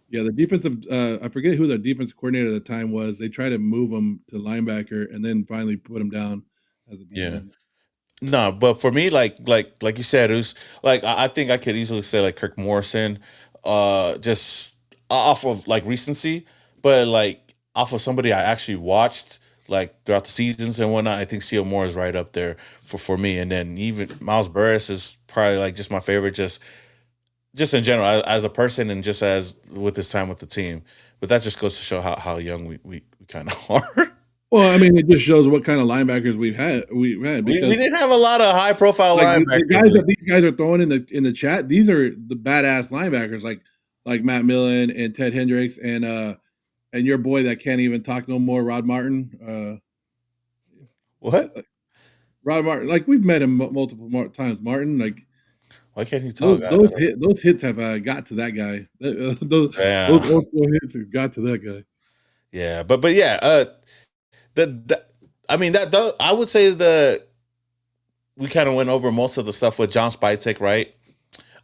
Yeah, the defensive I forget who the defensive coordinator at the time was. They tried to move him to linebacker and then finally put him down as a defense. No, but for me, like you said, it was like I think I could easily say like Kirk Morrison, just off of like recency, but like off of somebody I actually watched like throughout the seasons and whatnot. I think C.O. Moore is right up there for me, and then even Miles Burris is probably like just my favorite, just in general as a person and just as with his time with the team. But that just goes to show how young we kind of are. Well, I mean, it just shows what kind of linebackers we've had. We didn't have a lot of high profile linebackers. The guys that these guys are throwing in the chat, these are the badass linebackers, like Matt Millen and Ted Hendricks and your boy that can't even talk no more, Rod Martin. What? Rod Martin, like we've met him multiple times. Martin, like why can't he talk? Those hits have got to that guy. Those hits have got to that guy. Yeah, but yeah, I mean that I would say we kind of went over most of the stuff with John Spytek, right?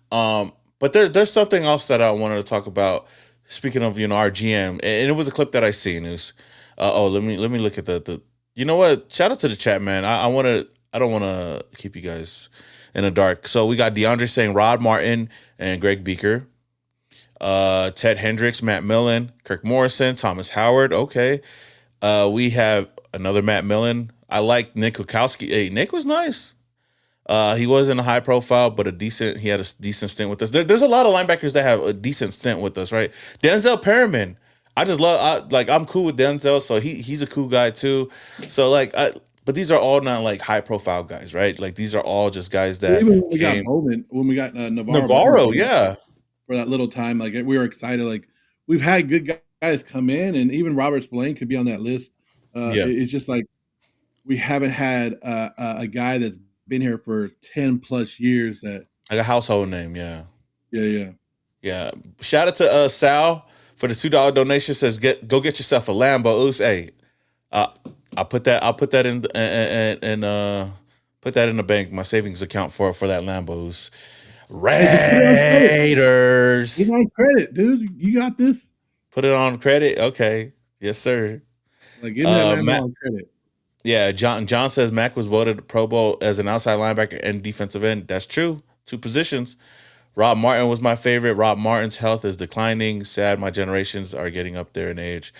But there's something else that I wanted to talk about. Speaking of our GM, and it was a clip that I seen. It was let me look at the. You know what? Shout out to the chat, man. I don't want to keep you guys in the dark. So we got DeAndre saying Rod Martin and Greg Beaker, Ted Hendricks, Matt Millen, Kirk Morrison, Thomas Howard. Okay. We have another Matt Millen. I like Nick Kukowski. Hey, Nick was nice. He wasn't a high profile, but he had a decent stint with us. There's a lot of linebackers that have a decent stint with us, right? Denzel Perriman. I'm cool with Denzel, so he's a cool guy too. So but these are all not like high profile guys, right? Like these are all just guys that even when we got Bowman, when we got Navarro, yeah, for that little time, like we were excited. Like we've had good guys come in, and even Robert Spillane could be on that list. It's just like we haven't had a guy that's been here for 10 plus years that Like a household name, yeah. Yeah. Shout out to Sal for the $2 donation. Says go get yourself a Lambo. Oops, hey, uh, I'll put that in and put that in the bank, my savings account for that Lambos. Hey, just put it on credit. Raiders. Get on credit, dude. You got this. Put it on credit. Okay, yes sir. Like, give me that Lambo Matt, on credit. yeah, John says Mack was voted Pro Bowl as an outside linebacker and defensive end. That's true. 2 positions. Rob Martin was my favorite. Rob Martin's health is declining. Sad, my generations are getting up there in age.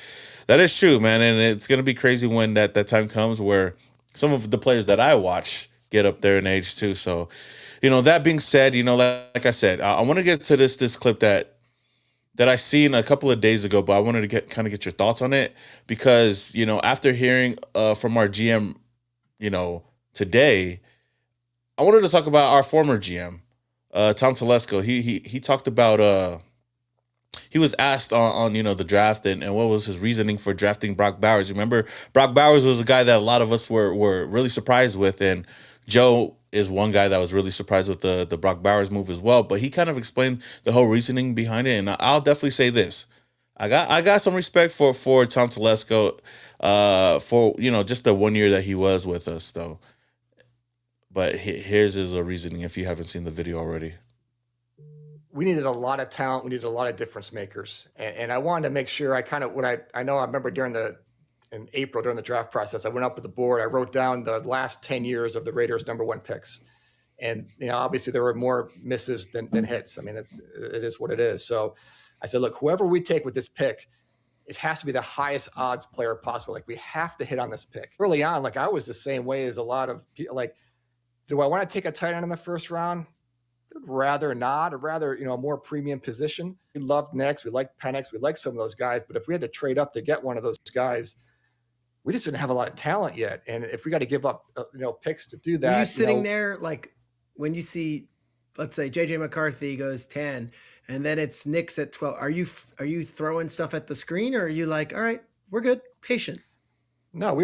That is true, man, and it's gonna be crazy when that time comes where some of the players that I watch get up there in age too. So, that being said, like I said, I want to get to this clip that I seen a couple of days ago, but I wanted to get your thoughts on it because after hearing from our GM, today, I wanted to talk about our former GM, Tom Telesco. He talked about he was asked on the draft and what was his reasoning for drafting Brock Bowers. Remember, Brock Bowers was a guy that a lot of us were really surprised with, and Joe is one guy that was really surprised with the Brock Bowers move as well. But he kind of explained the whole reasoning behind it, and I'll definitely say this: I got some respect for Tom Telesco, for just the 1 year that he was with us, though. But here's his reasoning if you haven't seen the video already. We needed a lot of talent. We needed a lot of difference makers. And I wanted to make sure I remember in April during the draft process, I went up with the board. I wrote down the last 10 years of the Raiders' #1 picks. And, obviously there were more misses than hits. I mean, it is what it is. So I said, look, whoever we take with this pick, it has to be the highest odds player possible. Like, we have to hit on this pick. Early on, like, I was the same way as a lot of people. Like, do I want to take a tight end in the first round? I'd rather not. I'd rather, a more premium position. We loved Nix. We liked Penix. We liked some of those guys. But if we had to trade up to get one of those guys, we just didn't have a lot of talent yet. And if we got to give up, picks to do that. Were you sitting there, like, when you see, let's say JJ McCarthy goes 10 and then it's Nix at 12, are you throwing stuff at the screen, or are you like, all right, we're good, patient? No,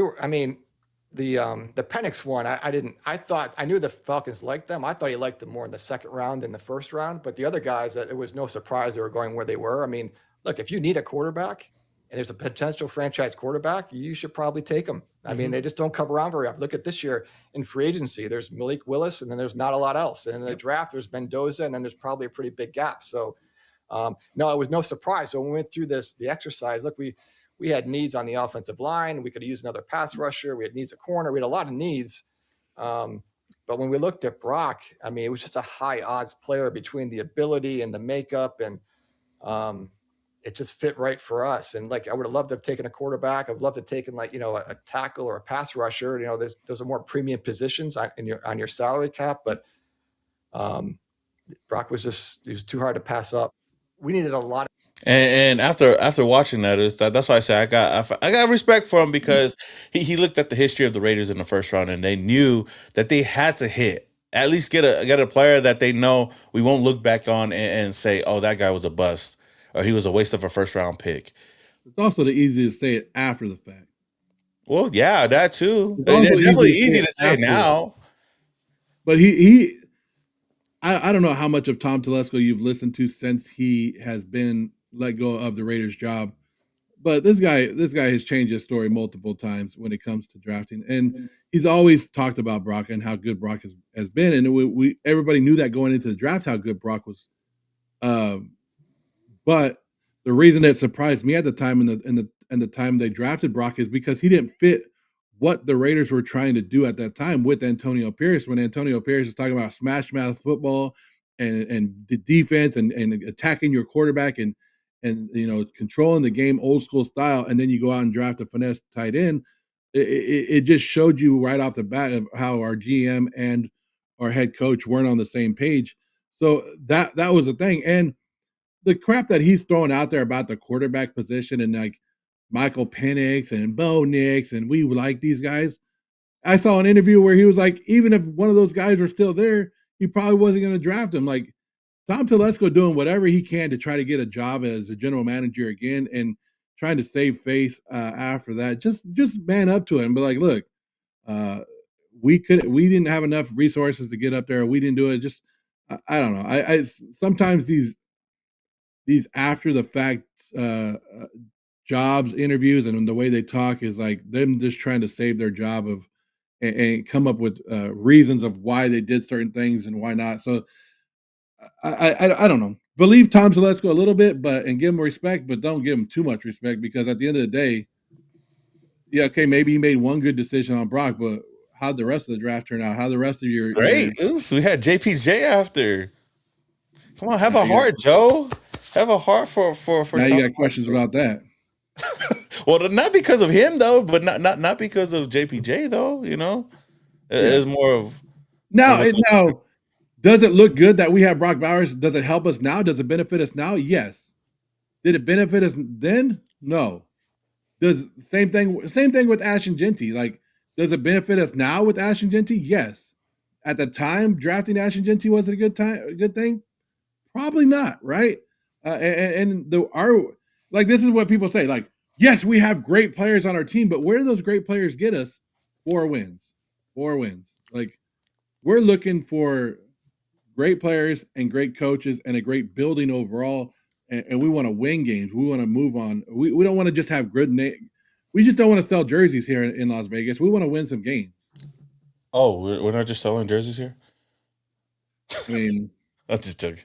the Penix one, I knew the Falcons liked them. I thought he liked them more in the second round than the first round, but the other guys, it was no surprise they were going where they were. I mean, look, if you need a quarterback and there's a potential franchise quarterback, you should probably take them. I mean, they just don't come around very often. Look at this year in free agency, there's Malik Willis and then there's not a lot else. And in the draft, there's Mendoza, and then there's probably a pretty big gap. So no, it was no surprise. So when we went through the exercise, look, we had needs on the offensive line. We could use another pass rusher. We had needs at corner. We had a lot of needs. But when we looked at Brock, I mean, it was just a high odds player between the ability and the makeup. And it just fit right for us. And like, I would have loved to have taken a quarterback. I would love to have taken a tackle or a pass rusher. Those are more premium positions on your salary cap. But Brock he was too hard to pass up. We needed a lot. And after watching that's why I say I got respect for him, because he looked at the history of the Raiders in the first round, and they knew that they had to hit, at least get a player that they know we won't look back on and say, oh, that guy was a bust or he was a waste of a first round pick. It's also the easiest to say it after the fact. Well, yeah, that too. It's definitely easy to say now. But I don't know how much of Tom Telesco you've listened to since he has been let go of the Raiders job, but this guy has changed his story multiple times when it comes to drafting, and he's always talked about Brock and how good Brock has been, and everybody knew that going into the draft how good Brock was. But the reason that surprised me at the time and the time they drafted Brock is because he didn't fit what the Raiders were trying to do at that time with Antonio Pierce, when Antonio Pierce is talking about smash mouth football and the defense and attacking your quarterback and controlling the game old school style, and then you go out and draft a finesse tight end. It just showed you right off the bat of how our GM and our head coach weren't on the same page. So that was the thing. And the crap that he's throwing out there about the quarterback position and like Michael Penix and Bo Nix, and we like these guys. I saw an interview where he was like, even if one of those guys were still there, he probably wasn't going to draft him. Like, Tom Telesco doing whatever he can to try to get a job as a general manager again and trying to save face after that. Just man up to it and be like, look, we didn't have enough resources to get up there. We didn't do it. Just I don't know. I sometimes these after the fact jobs interviews and the way they talk is like them just trying to save their job of and come up with reasons of why they did certain things and why not. So I don't know. Believe Tom Telesco a little bit, but and give him respect, but don't give him too much respect because at the end of the day, yeah, okay, maybe he made one good decision on Brock, but how'd the rest of the draft turn out? How the rest of your Great. We had JPJ after. Come on, have now a you got, heart, Joe. Have a heart for now you Tom got questions Telesco. about that. Well, not because of him though, but not because of JPJ though. You know, Yeah. it's more of Now what's now does it look good that we have Brock Bowers? Does it help us now? Does it benefit us now? Yes. Did it benefit us then? No. Does same thing with Ashton Genty. Like, does it benefit us now with Ashton Genty? Yes. At the time, drafting Ashton Genty was it a good thing? Probably not, right? And the our like this is what people say. Like, yes, we have great players on our team, but where do those great players get us? 4 wins. 4 wins. Like, we're looking for great players and great coaches and a great building overall. And we want to win games. We want to move on. We don't want to just have good name. We just don't want to sell jerseys here in Las Vegas. We want to win some games. Oh, we're not just selling jerseys here. I mean, I'm just joking.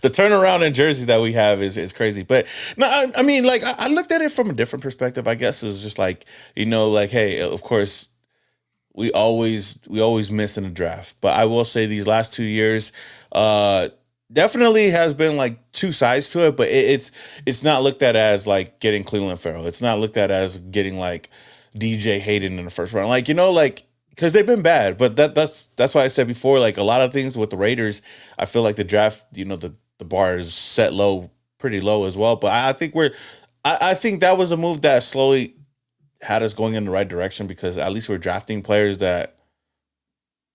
The turnaround in jerseys that we have is crazy. But no, I mean, like I looked at it from a different perspective. I guess it's just like like hey, of course we always miss in the draft. But I will say these last 2 years, definitely has been like two sides to it. But it's not looked at as like getting Cleveland Farrell. It's not looked at as getting like DJ Hayden in the first round. Like like because they've been bad. But that's why I said before. Like a lot of things with the Raiders, I feel like the draft, the bar is set low, pretty low as well. But I think I think that was a move that slowly had us going in the right direction because at least we're drafting players that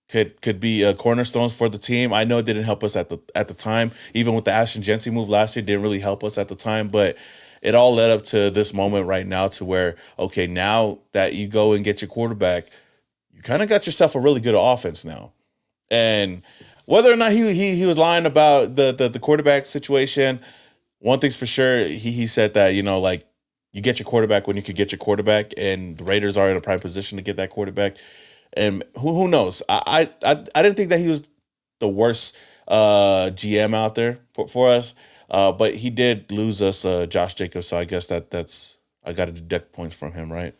could be cornerstones for the team. I know it didn't help us at the time, even with the Ashton Genty move last year, didn't really help us at the time, but it all led up to this moment right now to where okay, now that you go and get your quarterback, you kind of got yourself a really good offense now, and whether or not he was lying about the quarterback situation, one thing's for sure, he said that like you get your quarterback when you could get your quarterback, and the Raiders are in a prime position to get that quarterback. And who knows? I didn't think that he was the worst GM out there for us, but he did lose us Josh Jacobs, so I guess that's I got to deduct points from him, right?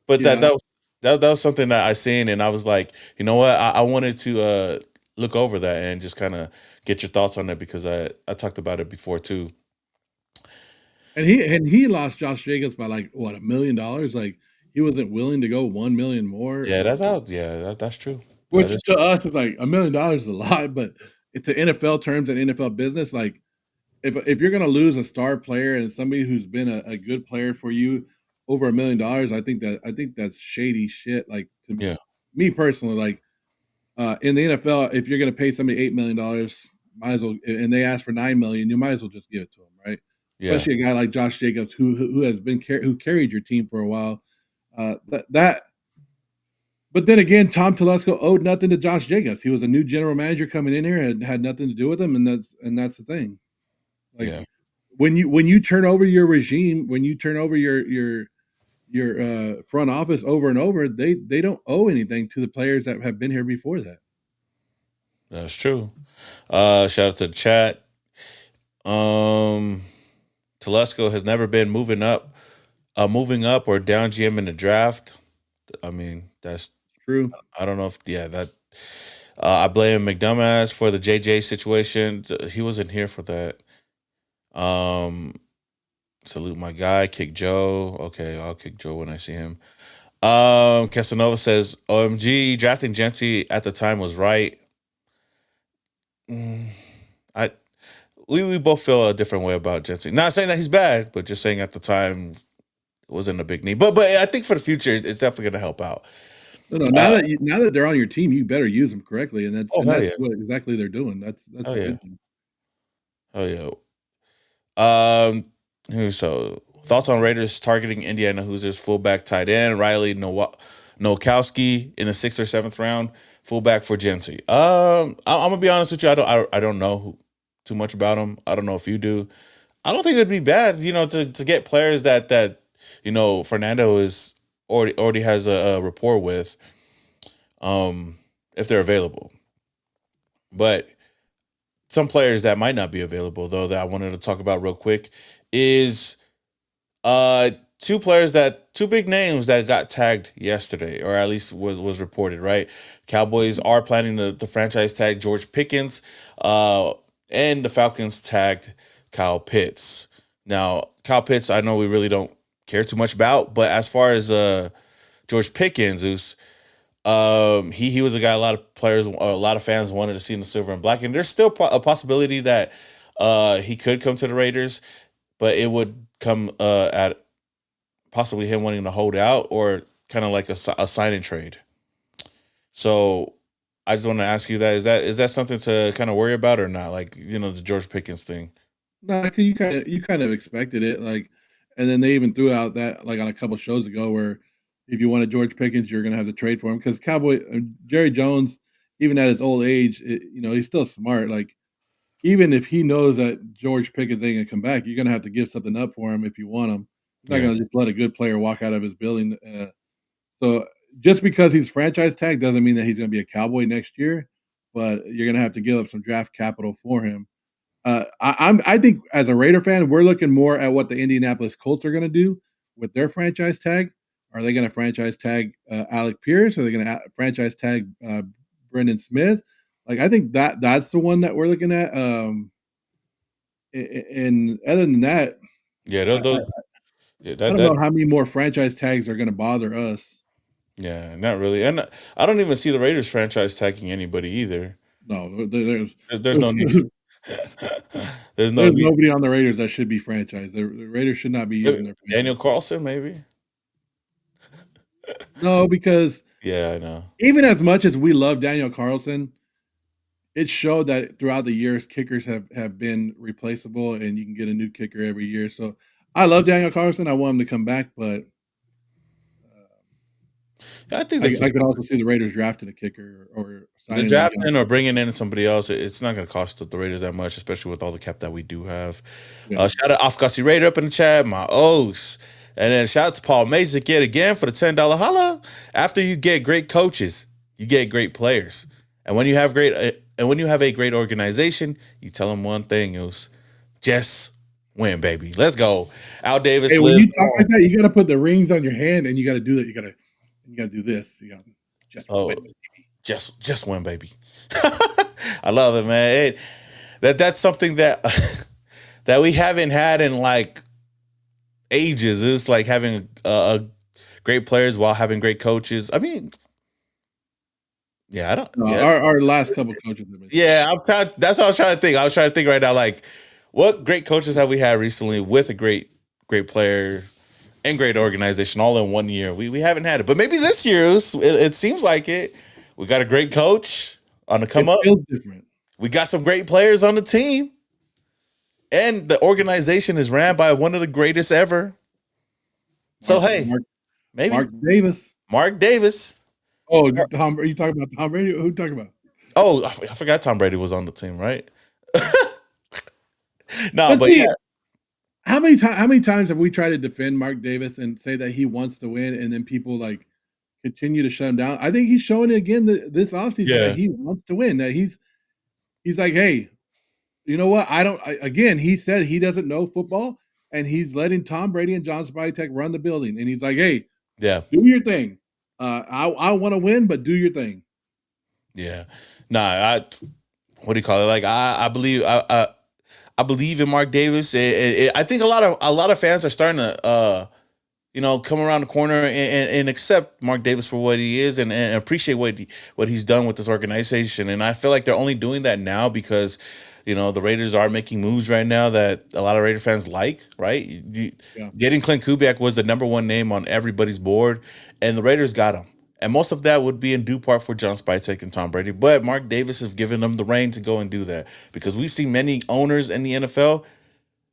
But yeah. that was something that I seen, and I was like, you know what? I wanted to look over that and just kind of get your thoughts on it because I talked about it before too. And he lost Josh Jacobs by like what $1 million. Like he wasn't willing to go 1 million more. Yeah, that's true. That Which is to us is like $1 million is a lot, but to NFL terms and NFL business, like if you're gonna lose a star player and somebody who's been a good player for you over $1 million, I think that's shady shit. Like to yeah, me personally, like in the NFL, if you're gonna pay somebody $8 million, might as well, and they ask for 9 million, you might as well just give it to them, right? yeah, Especially a guy like Josh Jacobs who has been who carried your team for a while. That but then again, Tom Telesco owed nothing to Josh Jacobs. He was a new general manager coming in here and had nothing to do with him, and that's the thing. Like yeah. when you turn over your regime, when you turn over your front office over and over, they don't owe anything to the players that have been here before that. That's true. Shout out to the chat. Telesco has never been moving up or down GM in the draft. I mean, that's True. I don't know if that. I blame McDumbass for the JJ situation. He wasn't here for that. Salute my guy, Kick Joe. Okay, I'll kick Joe when I see him. Casanova says, "OMG, drafting Genty at the time was right." I we both feel a different way about Genty. Not saying that he's bad, but just saying at the time it wasn't a big need. But I think for the future, it's definitely going to help out. No, now that they're on your team, you better use them correctly, and Oh hell that's yeah! what exactly they're doing. That's Oh the yeah! big thing. Oh yeah! So thoughts on Raiders targeting Indiana? Who's his fullback tight end? Riley Nowakowski in the 6th or 7th round, fullback for Gentry. I'm gonna be honest with you. I don't know too much about him. I don't know if you do. I don't think it'd be bad, to get players that Fernando is already has a rapport with, if they're available. But some players that might not be available, though, that I wanted to talk about real quick is two big names that got tagged yesterday, or at least was reported, right? Cowboys are planning the franchise tag George Pickens, and the Falcons tagged Kyle Pitts. Now, Kyle Pitts, I know we really don't care too much about, but as far as George Pickens, he was a guy a lot of fans wanted to see in the silver and black, and there's still a possibility that he could come to the Raiders, but it would come at possibly him wanting to hold out, or kind of like a sign and trade. So I just want to ask you is that something to kind of worry about or not? Like, the George Pickens thing. No, 'cause you kind of expected it, like, and then they even threw out that, like, on a couple shows ago, where if you wanted George Pickens, you're gonna have to trade for him, because Jerry Jones, even at his old age, he's still smart. Like, even if he knows that George Pickens ain't gonna come back, you're gonna have to give something up for him if you want him. You're not gonna just let a good player walk out of his building. So just because he's franchise tag doesn't mean that he's gonna be a Cowboy next year, but you're gonna have to give up some draft capital for him. I think as a Raider fan, we're looking more at what the Indianapolis Colts are going to do with their franchise tag. Are they going to franchise tag Alec Pierce? Are they going to franchise tag Brendan Smith? Like, I think that's the one that we're looking at. And other than that, Yeah, I don't know how many more franchise tags are going to bother us. Yeah, not really, and I don't even see the Raiders franchise tagging anybody either. No, There's no need. There's nobody on the Raiders that should be franchised. The Raiders should not be using their Daniel Carlson, maybe. No, because yeah, I know. Even as much as we love Daniel Carlson, it showed that throughout the years, kickers have been replaceable, and you can get a new kicker every year. So I love Daniel Carlson. I want him to come back, but I think I could also see the Raiders drafting a kicker or the drafting or bringing in somebody else. It's not going to cost the Raiders that much, especially with all the cap that we do have. Yeah. Shout out Afghasi Raider up in the chat, my O's. And then shout out to Paul Mason yet again for the $10 holla. After you get great coaches, you get great players. And when you have a great organization, you tell them one thing, is just win, baby. Let's go. Al Davis. Hey, when you talk like that, you got to put the rings on your hand, and you got to do that. You got to do this. You got just win, baby. Just win, baby. I love it, man. That's something that that we haven't had in like ages. It's like having great players while having great coaches. I mean, yeah, I don't. Our last couple coaches. Yeah, that's what I was trying to think. I was trying to think right now, like, what great coaches have we had recently with a great player and great organization all in 1 year? We haven't had it, but maybe this year it seems like it. We got a great coach on the come up. Feels different. We got some great players on the team, and the organization is ran by one of the greatest ever. So maybe Mark Davis. Oh, Tom, are you talking about Tom Brady? Who are you talking about? Oh, I forgot Tom Brady was on the team, right? No, but yeah. How many times have we tried to defend Mark Davis and say that he wants to win, and then people like continue to shut him down? I think he's showing it again this offseason that he wants to win. That he's like, hey, you know what? Again, he said he doesn't know football, and he's letting Tom Brady and John Spytek run the building, and he's like, hey, do your thing. I want to win, but do your thing. Yeah. Nah, what do you call it? Like, I believe I believe in Mark Davis. I think a lot of fans are starting to come around the corner and accept Mark Davis for what he is and appreciate what he's done with this organization. And I feel like they're only doing that now because the Raiders are making moves right now that a lot of Raider fans like, right? Getting Clint Kubiak was the number one name on everybody's board, and the Raiders got him. And most of that would be in due part for John Spytek and Tom Brady. But Mark Davis has given them the reign to go and do that, because we've seen many owners in the NFL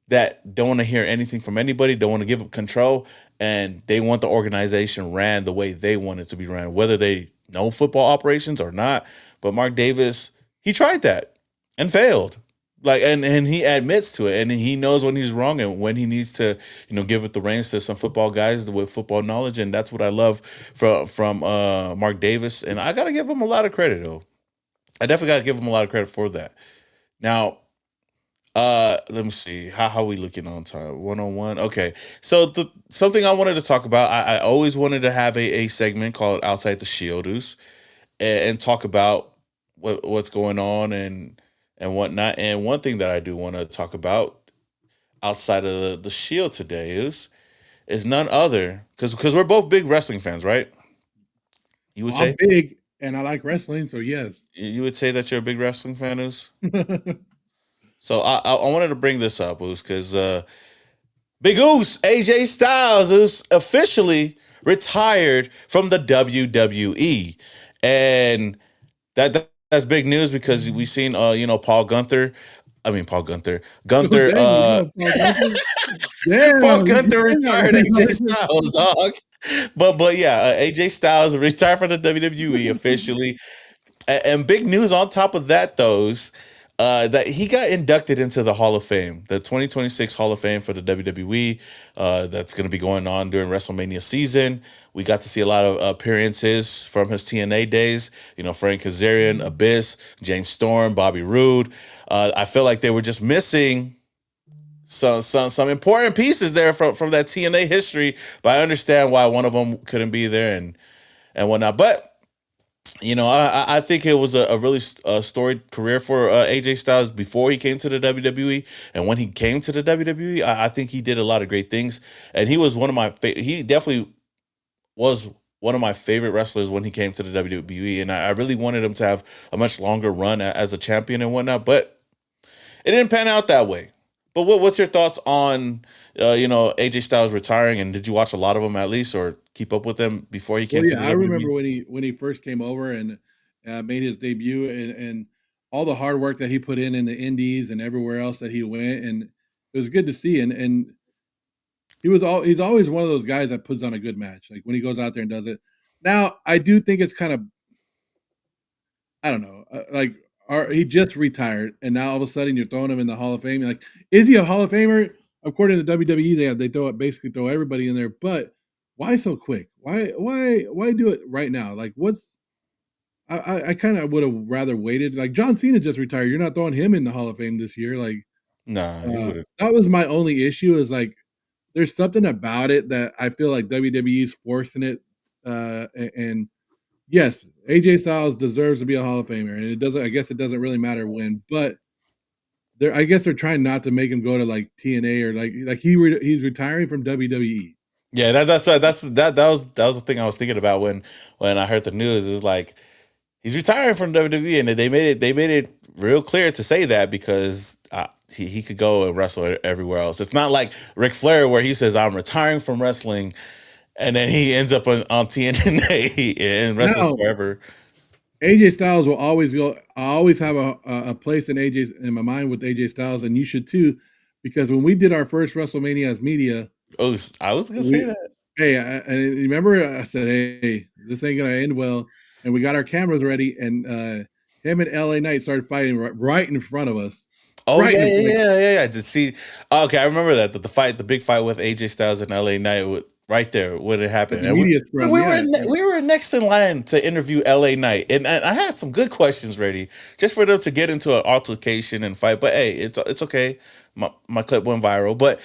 that don't want to hear anything from anybody, don't want to give up control. and they want the organization ran the way they want it to be ran, whether they know football operations or not. But Mark Davis, he tried that and failed. Like, and he admits to it, and he knows when he's wrong and when he needs to, give it the reins to some football guys with football knowledge, and that's what I love from Mark Davis, and I gotta give him a lot of credit though. I definitely gotta give him a lot of credit for that. Now, let me see how we looking on time. 101. Okay, so something I wanted to talk about. I always wanted to have a segment called Outside the Shielders, and talk about what's going on and whatnot. And one thing that I do want to talk about outside of the Shield today is none other, because we're both big wrestling fans, right? You would Well, I'm say big and I like wrestling, so yes. you would say that you're a big wrestling fan, Oos? So I wanted to bring this up, Oos, because Big Oos, AJ Styles, is officially retired from the WWE, and that's big news because we've seen Paul Gunther. I mean Paul Gunther. Gunther Paul Damn, you Gunther did retired AJ that. Styles, dog. But yeah, AJ Styles retired from the WWE officially. And big news on top of that, that he got inducted into the Hall of Fame, the 2026 Hall of Fame for the WWE. That's going to be going on during WrestleMania season. We got to see a lot of appearances from his TNA days. Frank Kazarian, Abyss, James Storm, Bobby Roode. I feel like they were just missing some important pieces there from that TNA history, but I understand why one of them couldn't be there and whatnot. But I think it was a really storied career for AJ Styles before he came to the WWE, and when he came to the WWE, I think he did a lot of great things, and he was he definitely was one of my favorite wrestlers when he came to the WWE, and I really wanted him to have a much longer run as a champion and whatnot, but it didn't pan out that way. But what's your thoughts on AJ Styles retiring, and did you watch a lot of them at least, or keep up with them before he Well, came to yeah, the I WWE? remember when he first came over and made his debut, and all the hard work that he put in the Indies and everywhere else that he went, and it was good to see. And he's always one of those guys that puts on a good match, like when he goes out there and does it. Now, I do think it's kind of, I don't know, he just retired, and now all of a sudden you're throwing him in the Hall of Fame. Like, is he a Hall of Famer? According to WWE, they basically throw everybody in there, but why so quick? Why do it right now? Like, I kind of would have rather waited. Like, John Cena just retired. You're not throwing him in the Hall of Fame this year. Like, Nah, he would have. that was my only issue. Is like, there's something about it that I feel like WWE's forcing it. And yes, AJ Styles deserves to be a Hall of Famer, and it doesn't. I guess it doesn't really matter when, but I guess they're trying not to make him go to like TNA or he's retiring from WWE. Yeah, that was the thing I was thinking about when I heard the news. It was like he's retiring from WWE, and they made it real clear to say that because he could go and wrestle everywhere else. It's not like Ric Flair where he says I'm retiring from wrestling, and then he ends up on TNA and wrestles Now, forever. AJ Styles will always go. I always have a place in my mind with AJ Styles, and you should too, because when we did our first WrestleMania as media, Oh, I was gonna say we that. hey, and remember I said, hey, this ain't gonna end well, and we got our cameras ready, and him and LA Knight started fighting right in front of us, Oh right yeah, in yeah, front of yeah, yeah, yeah. To see, okay, I remember that the big fight with AJ Styles and LA Knight right there when it at happened. the And media scrum. Yeah, we were next in line to interview LA Knight, and I had some good questions ready just for them to get into an altercation and fight. But hey, it's okay. My clip went viral, but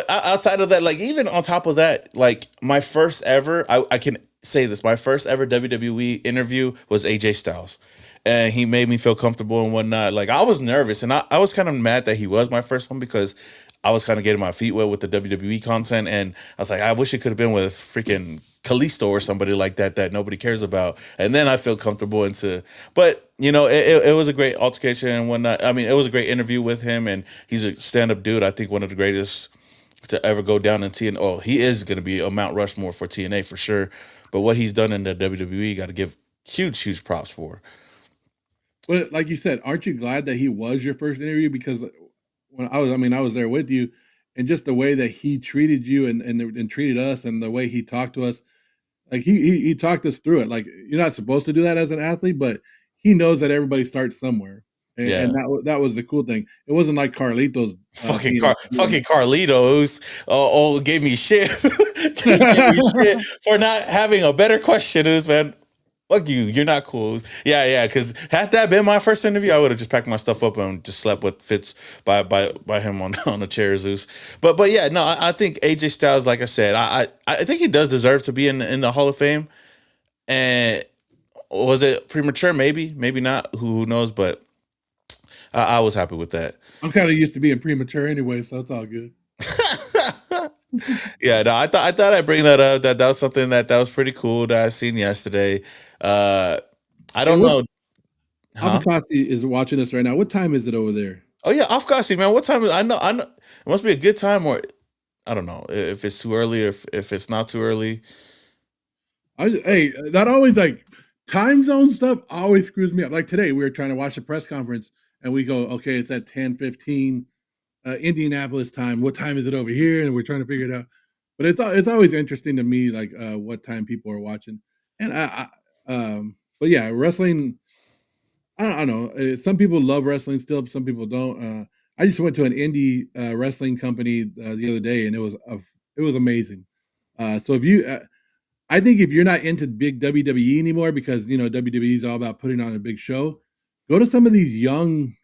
outside of that, like even on top of that, like my first ever, I can say this, my first ever WWE interview was AJ Styles, and he made me feel comfortable and whatnot. Like I was nervous, and I was kind of mad that he was my first one because I was kind of getting my feet wet with the WWE content, and I was like, I wish it could have been with freaking Kalisto or somebody like that nobody cares about. And then I feel comfortable but it was a great altercation and whatnot. I mean, it was a great interview with him, and he's a stand-up dude. I think one of the greatest to ever go down in TNA. Oh, he is going to be a Mount Rushmore for TNA for sure. But what he's done in the WWE, got to give huge props for. but like you said, aren't you glad that he was your first interview? Because when I was there with you, and just the way that he treated you and treated us, and the way he talked to us. Like he talked us through it. Like, you're not supposed to do that as an athlete, but he knows that everybody starts somewhere, Yeah. and that was the cool thing. It wasn't like Carlitos Fucking Carlitos gave me shit. Gave me shit for not having a better question. It was, man, fuck you. You're not cool. Yeah. Because had that been my first interview, I would have just packed my stuff up and just slept with Fitz by him on the chair, Zeus. But yeah, no, I think AJ Styles, like I said, I think he does deserve to be in the Hall of Fame. And was it premature? Maybe not. Who knows? But I was happy with that. I'm kind of used to being premature anyway, so it's all good. Yeah, no, I thought I'd bring that up. That was something that was pretty cool that I seen yesterday. I don't know. Huh? Avocasti is watching us right now. What time is it over there? Oh yeah, Afghasi, man. What time is? I know. It must be a good time, or I don't know if it's too early, if it's not too early. That always, like, time zone stuff always screws me up. Like today, we were trying to watch a press conference, and we go, okay, it's at 10:15 Indianapolis time. What time is it over here? And we're trying to figure it out. But it's always interesting to me, like, what time people are watching. And but yeah, wrestling. I don't know. Some people love wrestling still, some people don't. I just went to an indie wrestling company the other day, and it was amazing. So if you, I think if you're not into big WWE anymore, because WWE is all about putting on a big show, go to some of these young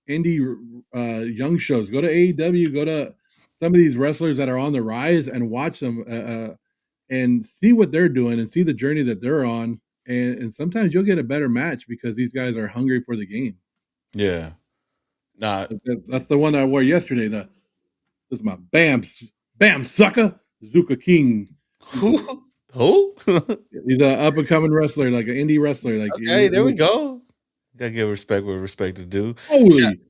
indie young shows. Go to AEW. Go to some of these wrestlers that are on the rise and watch them and see what they're doing and see the journey that they're on. And sometimes you'll get a better match because these guys are hungry for the game. Yeah. Nah. That's the one I wore yesterday. This is my bam sucker, Zuka King. Who? He's an up and coming wrestler, like an indie wrestler. Like, okay, there we go. Gotta give respect where respect is due. Holy!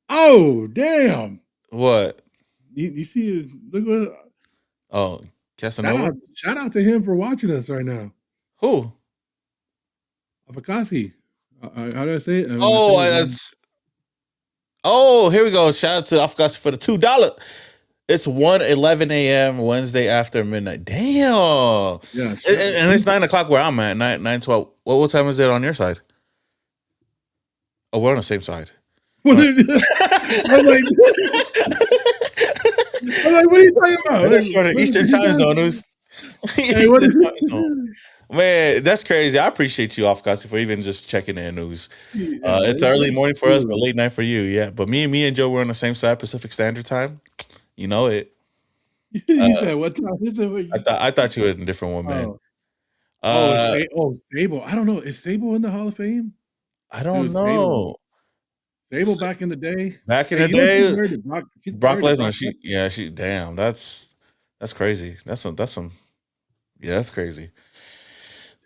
Oh, damn! What? You see? Look what. Oh, Casanova. Shout out to him for watching us right now. Who? Avocasti. How do I say it? That's. Oh, here we go. Shout out to Avocasti for the $2. It's 1:11 a.m. Wednesday after midnight. Damn. Yeah. And it's 9 o'clock where I'm at. 9:12. What time is it on your side? Oh, we're on the same side. I'm like, what are you talking about? Let's go to Eastern time zone. Eastern time zone. Man, that's crazy. I appreciate you, Afghasi, for even just checking in news. It's early morning for us, but late night for you. Yeah, but me and Joe were on the same side, Pacific Standard Time. You know it. You said what time is it? I thought you were in a different one, man. Sable. I don't know. Is Sable in the Hall of Fame? I don't know. Sable back in the day. Back in the day, Brock Lesnar. She. Damn, that's crazy. That's some. Yeah, that's crazy.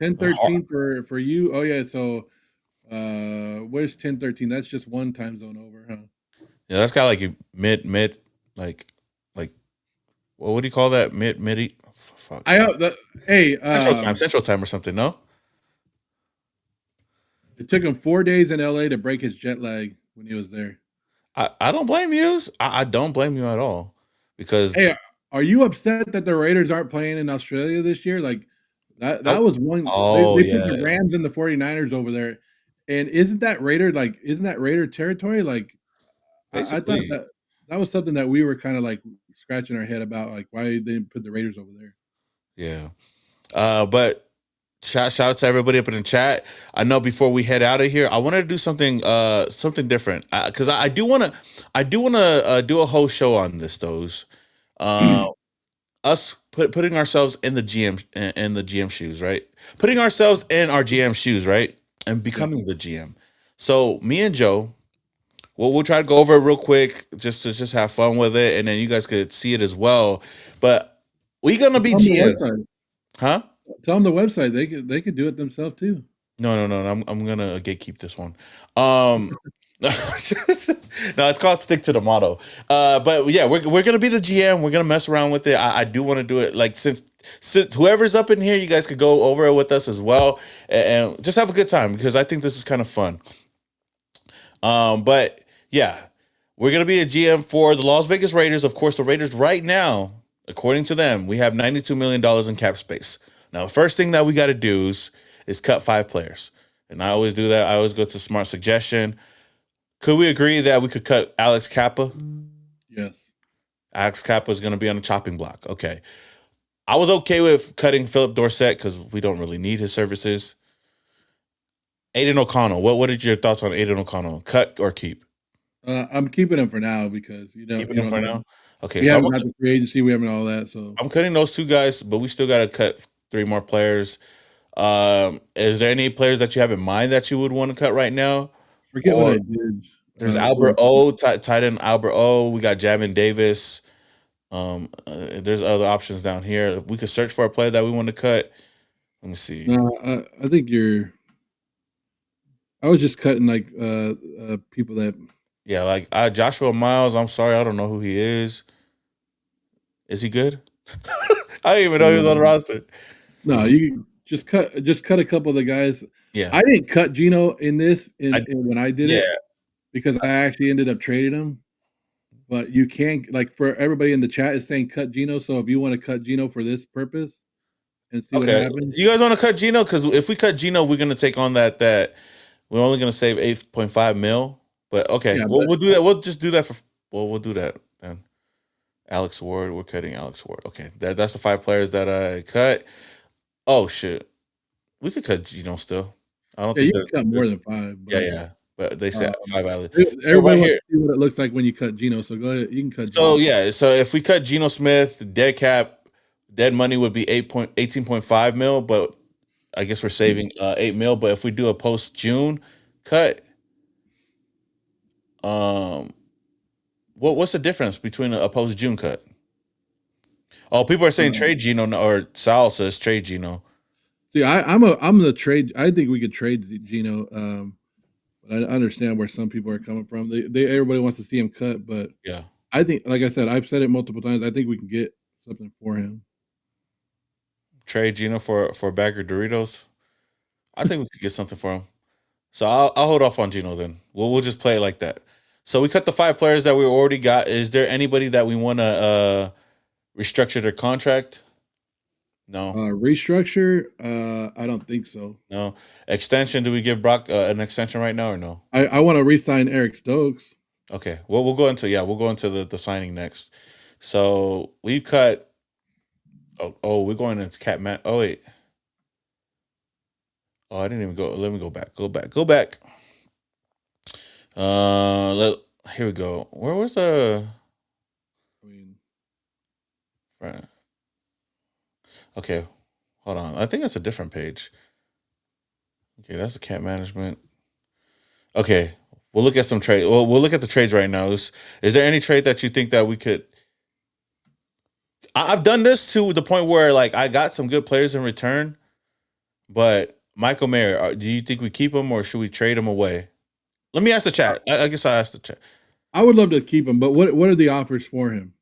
10:13 for you. Oh yeah. So, where's 10:13? That's just one time zone over, huh? Yeah, that's kind of like mid, like, what do you call that? Mid. Fuck. Central time or something. No. It took him 4 days in LA to break his jet lag when he was there. I don't blame you. I don't blame you at all because. Hey, are you upset that the Raiders aren't playing in Australia this year? Like that was one. They put the Rams and the 49ers over there, and isn't that Raider territory? Like, I thought that was something that we were kind of like scratching our head about, like why they didn't put the Raiders over there. Yeah, but shout out to everybody up in the chat. I know before we head out of here, I wanted to do something different because I do want to do a whole show on this. Us putting ourselves in the GM shoes, right? Putting ourselves in our GM shoes, right? And becoming the GM. So me and Joe, we'll try to go over it real quick just to have fun with it, and then you guys could see it as well. But we're gonna be GM, huh? Tell them the website. They could do it themselves too. No. I'm gonna gatekeep this one. No, it's called Stick to the Motto. But yeah, we're gonna be the GM. We're gonna mess around with it. I do want to do it. Like since whoever's up in here, you guys could go over it with us as well, and just have a good time because I think this is kind of fun. But yeah, We're going to be a GM for the Las Vegas Raiders. Of course, the Raiders right now, according to them, we have $92 million in cap space. Now, the first thing that we got to do is cut 5 players. And I always do that. I always go to smart suggestion. Could we agree that we could cut Alex Kappa? Yes. Alex Kappa is going to be on the chopping block. Okay. I was okay with cutting Philip Dorsett because we don't really need his services. Aidan O'Connell. What are your thoughts on Aidan O'Connell? Cut or keep? I'm keeping him for now because Keeping him for now. Okay, We so haven't had the free agency. We haven't all that. So I'm cutting those 2 guys, but we still got to cut 3 more players. Is there any players that you have in mind that you would want to cut right now? forget what I did. There's Albert O, tight end Albert O. We got Jamin Davis. There's other options down here. If we could search for a player that we want to cut. Let me see. No, I think I was just cutting like people that. Yeah, like Joshua Miles. I'm sorry, I don't know who he is. Is he good? I didn't even know he was on the roster. No, you just cut a couple of the guys. Yeah, I didn't cut Geno in this when I did it yeah. because I actually ended up trading him. But you can't, like, for everybody in the chat is saying cut Geno. So if you want to cut Geno for this purpose and see what happens, You guys want to cut Geno? Because if we cut Geno, we're gonna take on that we're only gonna save 8.5 mil. But okay, Yeah, we'll do that. We'll just do that we'll do that then. Alex Ward, we're cutting Alex Ward. Okay, that's the 5 players that I cut. Oh shit, we could cut Geno still. I don't yeah, think you can cut more than 5. But, yeah. But they said 5 Alex. Everybody right wants here. to see what it looks like when you cut Geno. So go ahead, you can cut. So Geno. yeah, so if we cut Geno Smith, dead cap, dead money would be 18.5 mil, but I guess we're saving 8 mil. But if we do a post June cut, what's the difference between a post June cut? Oh, people are saying trade Geno, or Sal says trade Geno. See, I'm the trade. I think we could trade Geno. But I understand where some people are coming from. Everybody wants to see him cut, but Yeah, I think, like I said, I've said it multiple times. I think we can get something for him. trade Geno for a bag of Doritos. I think we could get something for him. So I'll hold off on Geno then. We'll just play it like that. So we cut the 5 players that we already got. Is there anybody that we want to restructure their contract? No. Restructure? I don't think so. No. Extension, do we give Brock an extension right now or no? I want to re-sign Eric Stokes. Okay. Well, we'll go into the signing next. So we've cut. We're going into Cat Man. Oh wait. Oh, I didn't even go. Let me go back. Go back. Here we go. Where was the? I mean, Right. Okay, hold on. I think it's a different page. Okay, that's the cap management. Okay, we'll look at some trade. We'll look at the trades right now. Is there any trade that you think that we could? I've done this to the point where like I got some good players in return, but Michael Mayer, do you think we keep him or should we trade him away? Let me ask the chat. I guess I'll ask the chat. I would love to keep him, but what are the offers for him?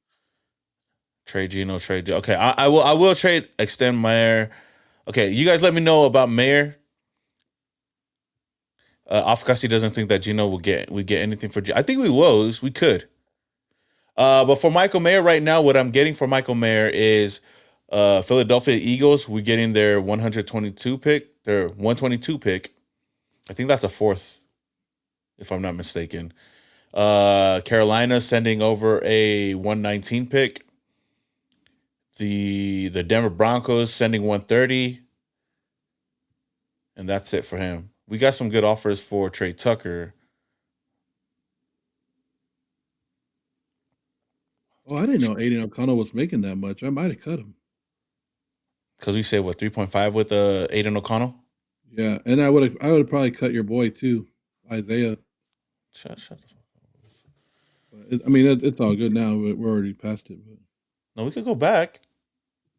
Trade Geno, trade. Okay, I will trade, extend Mayer. Okay, you guys let me know about Mayer. Afkasi doesn't think that Geno we get anything for Geno. I think we will. We could. But for Michael Mayer right now, what I'm getting for Michael Mayer is Philadelphia Eagles. We're getting their 122 pick. Their 122 pick. I think that's the 4th, if I'm not mistaken. Carolina sending over a 119 pick. The Denver Broncos sending 130. And that's it for him. We got some good offers for Trey Tucker. Oh, I didn't know Aidan O'Connell was making that much. I might have cut him. Because we saved 3.5 with Aidan O'Connell. Yeah, and I would have probably cut your boy too, Isaiah. Shut the fuck up. I mean, it's all good now. We're already past it. But. No, we could go back.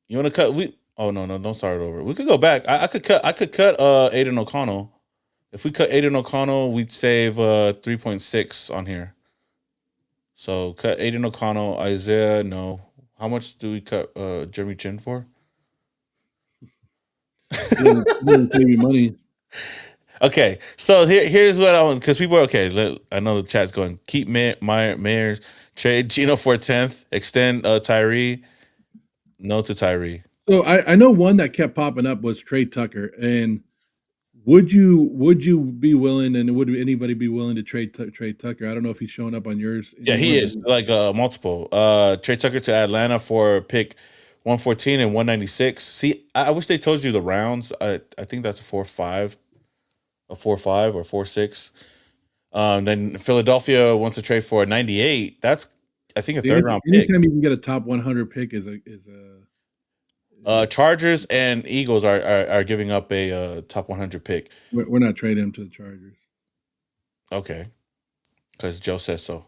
You want to cut? Oh no, don't start it over. We could go back. I could cut Aidan O'Connell. If we cut Aidan O'Connell, we'd save 3.6 on here. So cut Aidan O'Connell, Isaiah. No, how much do we cut Jeremy Chin for? Didn't save you money. Okay, so here's what I want, because people are okay. I know the chat's going. Keep Mayers, trade Geno for a 10th, extend Tyree. No to Tyree. So I know one that kept popping up was Trey Tucker, and would you be willing, and would anybody be willing to trade Trey Tucker? I don't know if he's showing up on yours. Yeah, he is like multiple. Trey Tucker to Atlanta for pick 114 and 196. See, I wish they told you the rounds. I think that's a 4-5, a 4-5 or 4-6. Then Philadelphia wants to trade for a 98. That's I think a third round pick. Anytime you can get a top 100 pick is a Chargers and Eagles are giving up a top 100 pick. we're not trading him to the Chargers. Okay, because Joe says so.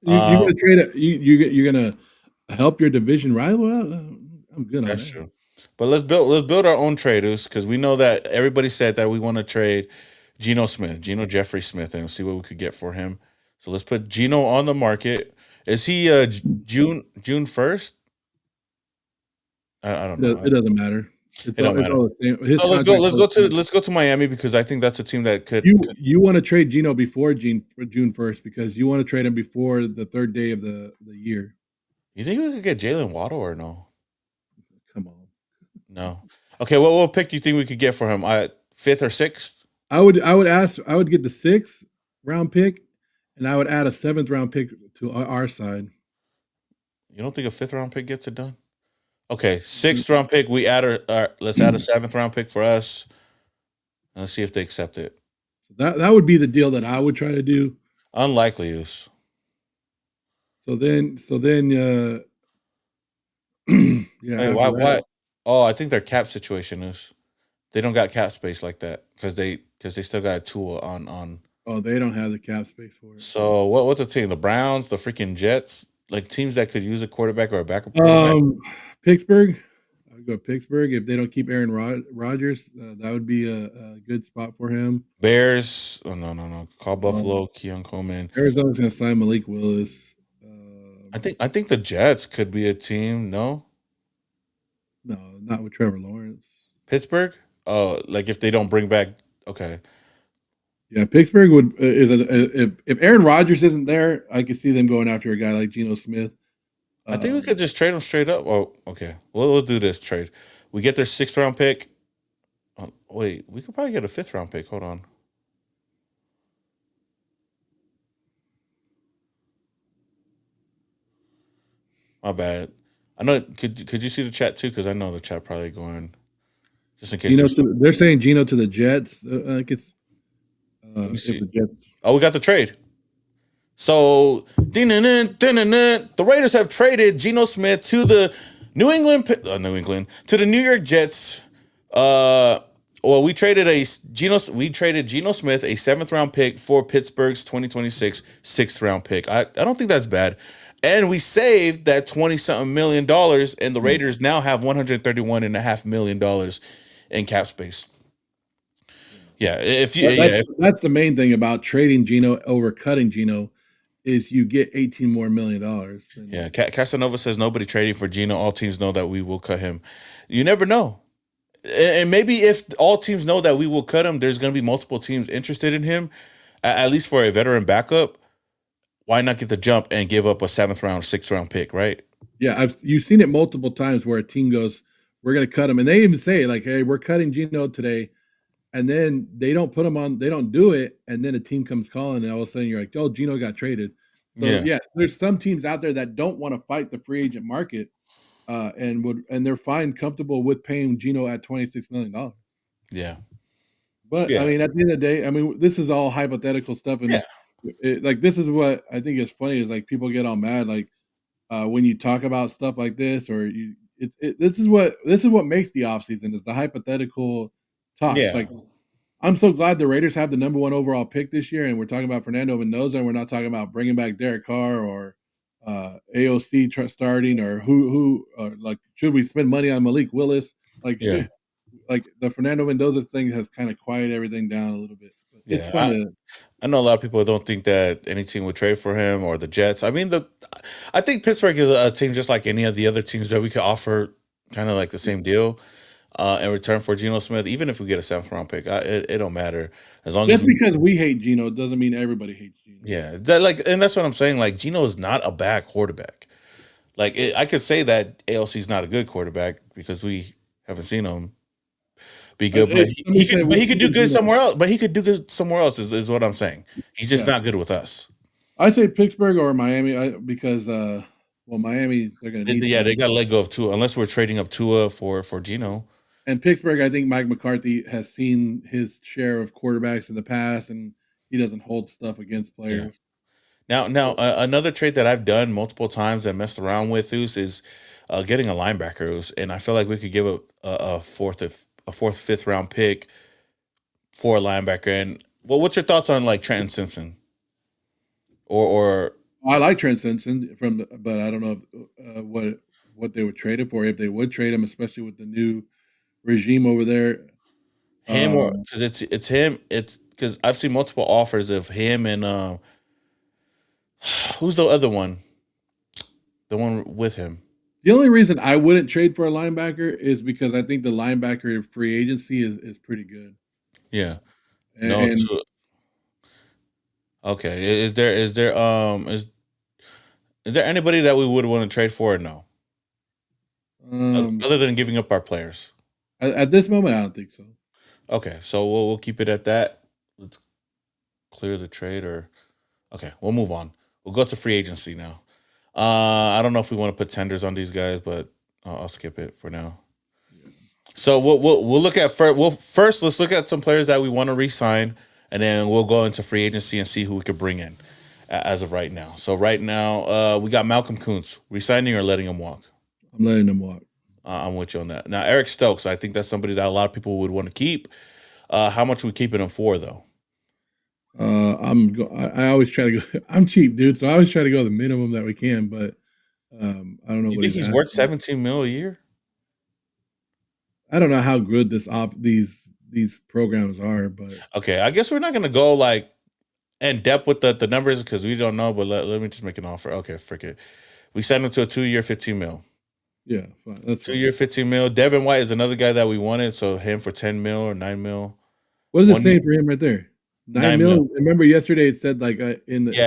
You're gonna trade it. You're gonna help your division rival. I'm good on that. That's true. But let's build our own traders, because we know that everybody said that we want to trade Geno Jeffrey Smith, and see what we could get for him. So let's put Geno on the market. Is he June 1st? I don't know. It doesn't matter. It don't matter. All the same. So let's go to Miami, because I think that's a team that could. You want to trade Geno before June 1st, because you want to trade him before the third day of the year. You think we could get Jalen Waddle or no? Come on. No. Okay, what pick do you think we could get for him? 5th or 6th? I would get the 6th round pick, and I would add a 7th round pick to our side. You don't think a 5th round pick gets it done? Okay, 6th round pick. We let's add a 7th round pick for us. And let's see if they accept it. That would be the deal that I would try to do. Unlikely use. So then, yeah. Hey, why? Oh, I think their cap situation is they don't got cap space like that, because they still got a tool on. Oh, they don't have the cap space for it. So what's the team? The Browns, the freaking Jets, like teams that could use a quarterback or a backup quarterback. Pittsburgh. I would go Pittsburgh if they don't keep Aaron Rodgers. That would be a good spot for him. Bears. Oh no. Call Buffalo. Keon Coleman. Arizona's going to sign Malik Willis. I think the Jets could be a team. No, not with Trevor Lawrence. Pittsburgh. Oh, like if they don't bring back. Okay. Yeah, Pittsburgh would if Aaron Rodgers isn't there, I could see them going after a guy like Geno Smith. I think we could just trade them straight up. Oh, okay. We'll do this trade. We get their 6th round pick. Oh, wait, we could probably get a 5th round pick. Hold on. My bad. I know. Could you see the chat too? Because I know the chat probably going. Just in case. They're saying Geno to the Jets. If the Jets. Oh, we got the trade. So, the Raiders have traded Geno Smith to the New England to the New York Jets. We traded Geno Smith, a 7th round pick, for Pittsburgh's 2026 6th round pick. I don't think that's bad. And we saved that $20-something million, and the Raiders now have $131.5 million in cap space. Yeah, that's the main thing about trading Geno over cutting Geno is you get $18 more million. Yeah, Casanova says nobody trading for Geno. All teams know that we will cut him. You never know. And maybe if all teams know that we will cut him, there's going to be multiple teams interested in him, at least for a veteran backup. Why not get the jump and give up a 7th round, 6th round pick, right? Yeah, you've seen it multiple times where a team goes, we're going to cut him. And they even say, like, hey, we're cutting Geno today. And then they don't put him on, they don't do it. And then a team comes calling, and all of a sudden you're like, oh, Geno got traded. So, yes, there's some teams out there that don't want to fight the free agent market and they're comfortable with paying Geno at $26 million. Yeah. But, I mean, at the end of the day, this is all hypothetical stuff. And this is what I think is funny is, like, people get all mad, like, when you talk about stuff like this, or this is what makes the offseason is the hypothetical talk. Yeah. Like, I'm so glad the Raiders have the number 1 overall pick this year, and we're talking about Fernando Mendoza, and we're not talking about bringing back Derek Carr or AOC starting, or who like, should we spend money on Malik Willis? Like, like the Fernando Mendoza thing has kind of quieted everything down a little bit. It's fun I know a lot of people don't think that any team would trade for him, or the Jets. I mean, I think Pittsburgh is a team just like any of the other teams that we could offer kind of like the same deal. in return for Geno Smith. Even if we get a 7th-round pick, it don't matter as long Just as we. because we hate Geno doesn't mean everybody hates Geno. Yeah, and that's what I'm saying. Like Geno is not a bad quarterback. Like I could say that ALC is not a good quarterback because we haven't seen him be good, but he could do good somewhere else. But he could do good somewhere else is what I'm saying. He's just not good with us. I say Pittsburgh or Miami because Miami they're going to need. Yeah, they got to let go of Tua unless we're trading up Tua for Geno. And Pittsburgh, I think Mike McCarthy has seen his share of quarterbacks in the past, and he doesn't hold stuff against players. Yeah. Now, another trade that I've done multiple times and messed around with is getting a linebacker, and I feel like we could give a 5th round pick for a linebacker. And what's your thoughts on like Trenton Simpson? Or I like Trent Simpson but I don't know what they would trade it for if they would trade him, especially with the new regime over there. Him because it's him. It's because I've seen multiple offers of him and who's the other one? The one with him. The only reason I wouldn't trade for a linebacker is because I think the linebacker free agency is pretty good. Yeah. And, okay. Is there anybody that we would want to trade for or no? Other than giving up our players. At this moment, I don't think so. Okay, so we'll keep it at that. Let's clear the trade okay, we'll move on. We'll go to free agency now. I don't know if we want to put tenders on these guys, but I'll skip it for now. Yeah. So we'll look at first. Let's look at some players that we want to re-sign, and then we'll go into free agency and see who we could bring in as of right now. So right now, we got Malcolm Kuntz re-signing or letting him walk. I'm letting him walk. I'm with you on that. Now Eric Stokes, I think that's somebody that a lot of people would want to keep. How much are we keeping him for though? I always try to go. I'm cheap, dude, so I always try to go the minimum that we can. But I don't know. You think he's worth $17 million a year? I don't know how good these programs are, but okay, I guess we're not going to go like in depth with the numbers because we don't know. But let me just make an offer. Okay, frick it. We signed him to a 2-year, $15 million. Yeah, fine. That's 2-year, $15 million. Devin White is another guy that we wanted, so him for $10 million or $9 million. What does it say for him right there? $9 million. Remember yesterday it said like he's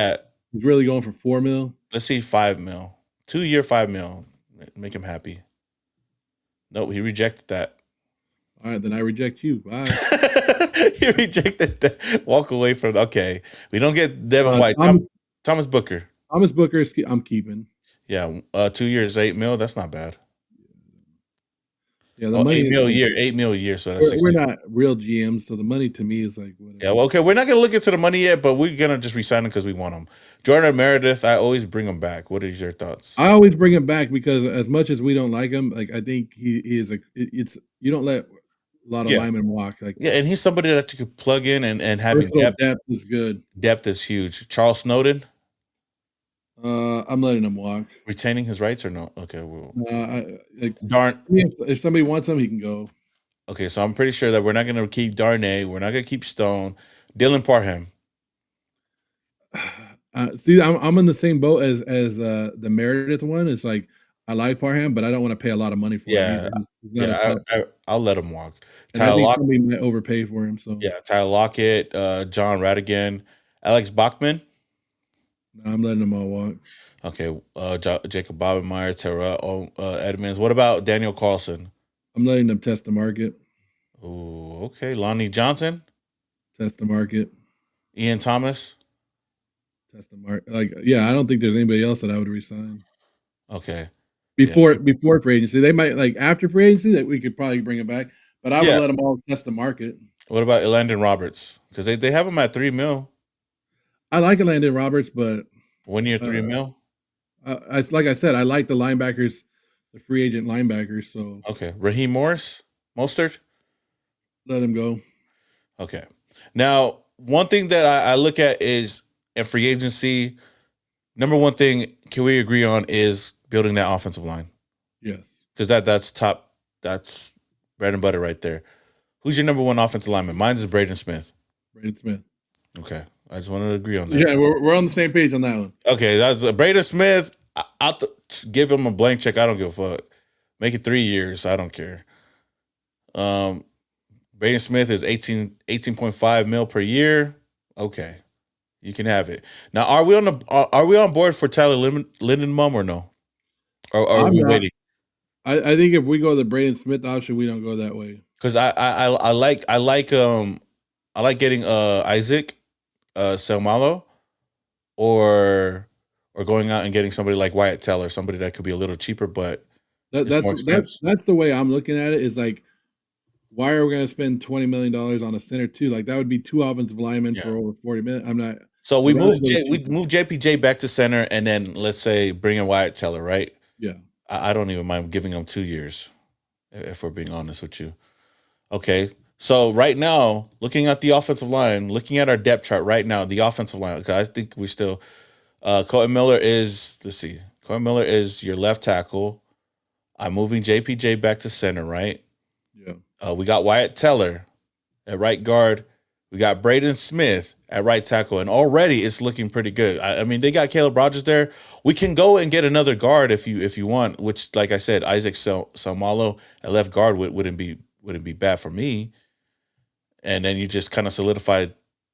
really going for $4 million. Let's see $5 million. 2-year, $5 million. Make him happy. Nope, he rejected that. All right, then I reject you. Bye. He rejected that. Walk away from. Okay, we don't get Devin White. Thomas Booker. Thomas Booker, I'm keeping. Yeah, 2 years, $8 million. That's not bad. Yeah, the money $8 million a year. $8 million a year. So that's we're not real GMs, so the money to me is like whatever. Yeah, well, okay, we're not gonna look into the money yet, but we're gonna just resign him because we want him. Jordan Meredith, I always bring him back. What is your thoughts? I always bring him back because as much as we don't like him, like I think he is you don't let a lot of linemen walk. Like and he's somebody that you could plug in and having depth is good. Depth is huge. Charles Snowden. I'm letting him walk. Retaining his rights or no? Okay, well, darn. If somebody wants him, he can go. Okay, so I'm pretty sure that we're not going to keep Darnay. We're not going to keep Stone. Dylan Parham. See, I'm in the same boat as the Meredith one. It's like I like Parham, but I don't want to pay a lot of money for him. I'll let him walk. Tyler Lockett, somebody might overpay for him. So yeah, Tyler Lockett, John Radigan, Alex Bachman. No, I'm letting them all walk. Okay, Jacob Bobenmeyer, Terrell Edmonds. What about Daniel Carlson? I'm letting them test the market. Oh, okay. Lonnie Johnson? Test the market. Ian Thomas? Test the market. I don't think there's anybody else that I would resign. Okay. Before free agency. They might, after free agency, that we could probably bring it back. But I would let them all test the market. What about Elandon Roberts? Because they have him at $3 million. I like Elandon Roberts, but 1 year, $3 million. Like I said, I like the linebackers, the free agent linebackers. So okay, Raheem Morris, Mostert, let him go. Okay. Now, one thing that I look at is at free agency. Number one thing, can we agree on is building that offensive line? Yes, because that's top. That's bread and butter right there. Who's your number one offensive lineman? Mine is Braden Smith. Braden Smith. Okay. I just wanted to agree on that. Yeah, we're on the same page on that one. Okay, that's Braden Smith. I'll give him a blank check. I don't give a fuck. Make it 3 years. I don't care. Braden Smith is 18.5 mil per year. Okay, you can have it. Now, are we on board for Tyler Lindenbaum or no? Or are I'm we not. waiting? I think if we go the Braden Smith option, we don't go that way. Because I like getting Isaac Selmalo or going out and getting somebody like Wyatt Teller, somebody that could be a little cheaper, but it's more expensive. That's the way I'm looking at it. Is like, why are we going to spend $20 million on a center too? Like that would be 2 offensive linemen for over 40 minutes. I'm not. So we I'd rather move go we cheaper. move JPJ back to center, and then let's say bring in Wyatt Teller, right? Yeah. I don't even mind giving him 2 years, if we're being honest with you. Okay. So right now, looking at the offensive line, looking at our depth chart right now, the offensive line, okay, I think we still Colton Miller is, let's see, Colton Miller is your left tackle. I'm moving JPJ back to center, right? Yeah. We got Wyatt Teller at right guard. We got Braden Smith at right tackle, and already it's looking pretty good. I mean, they got Caleb Rogers there. We can go and get another guard if you want. Which, like I said, Isaac Salmalo at left guard wouldn't be bad for me. And then you just kind of solidify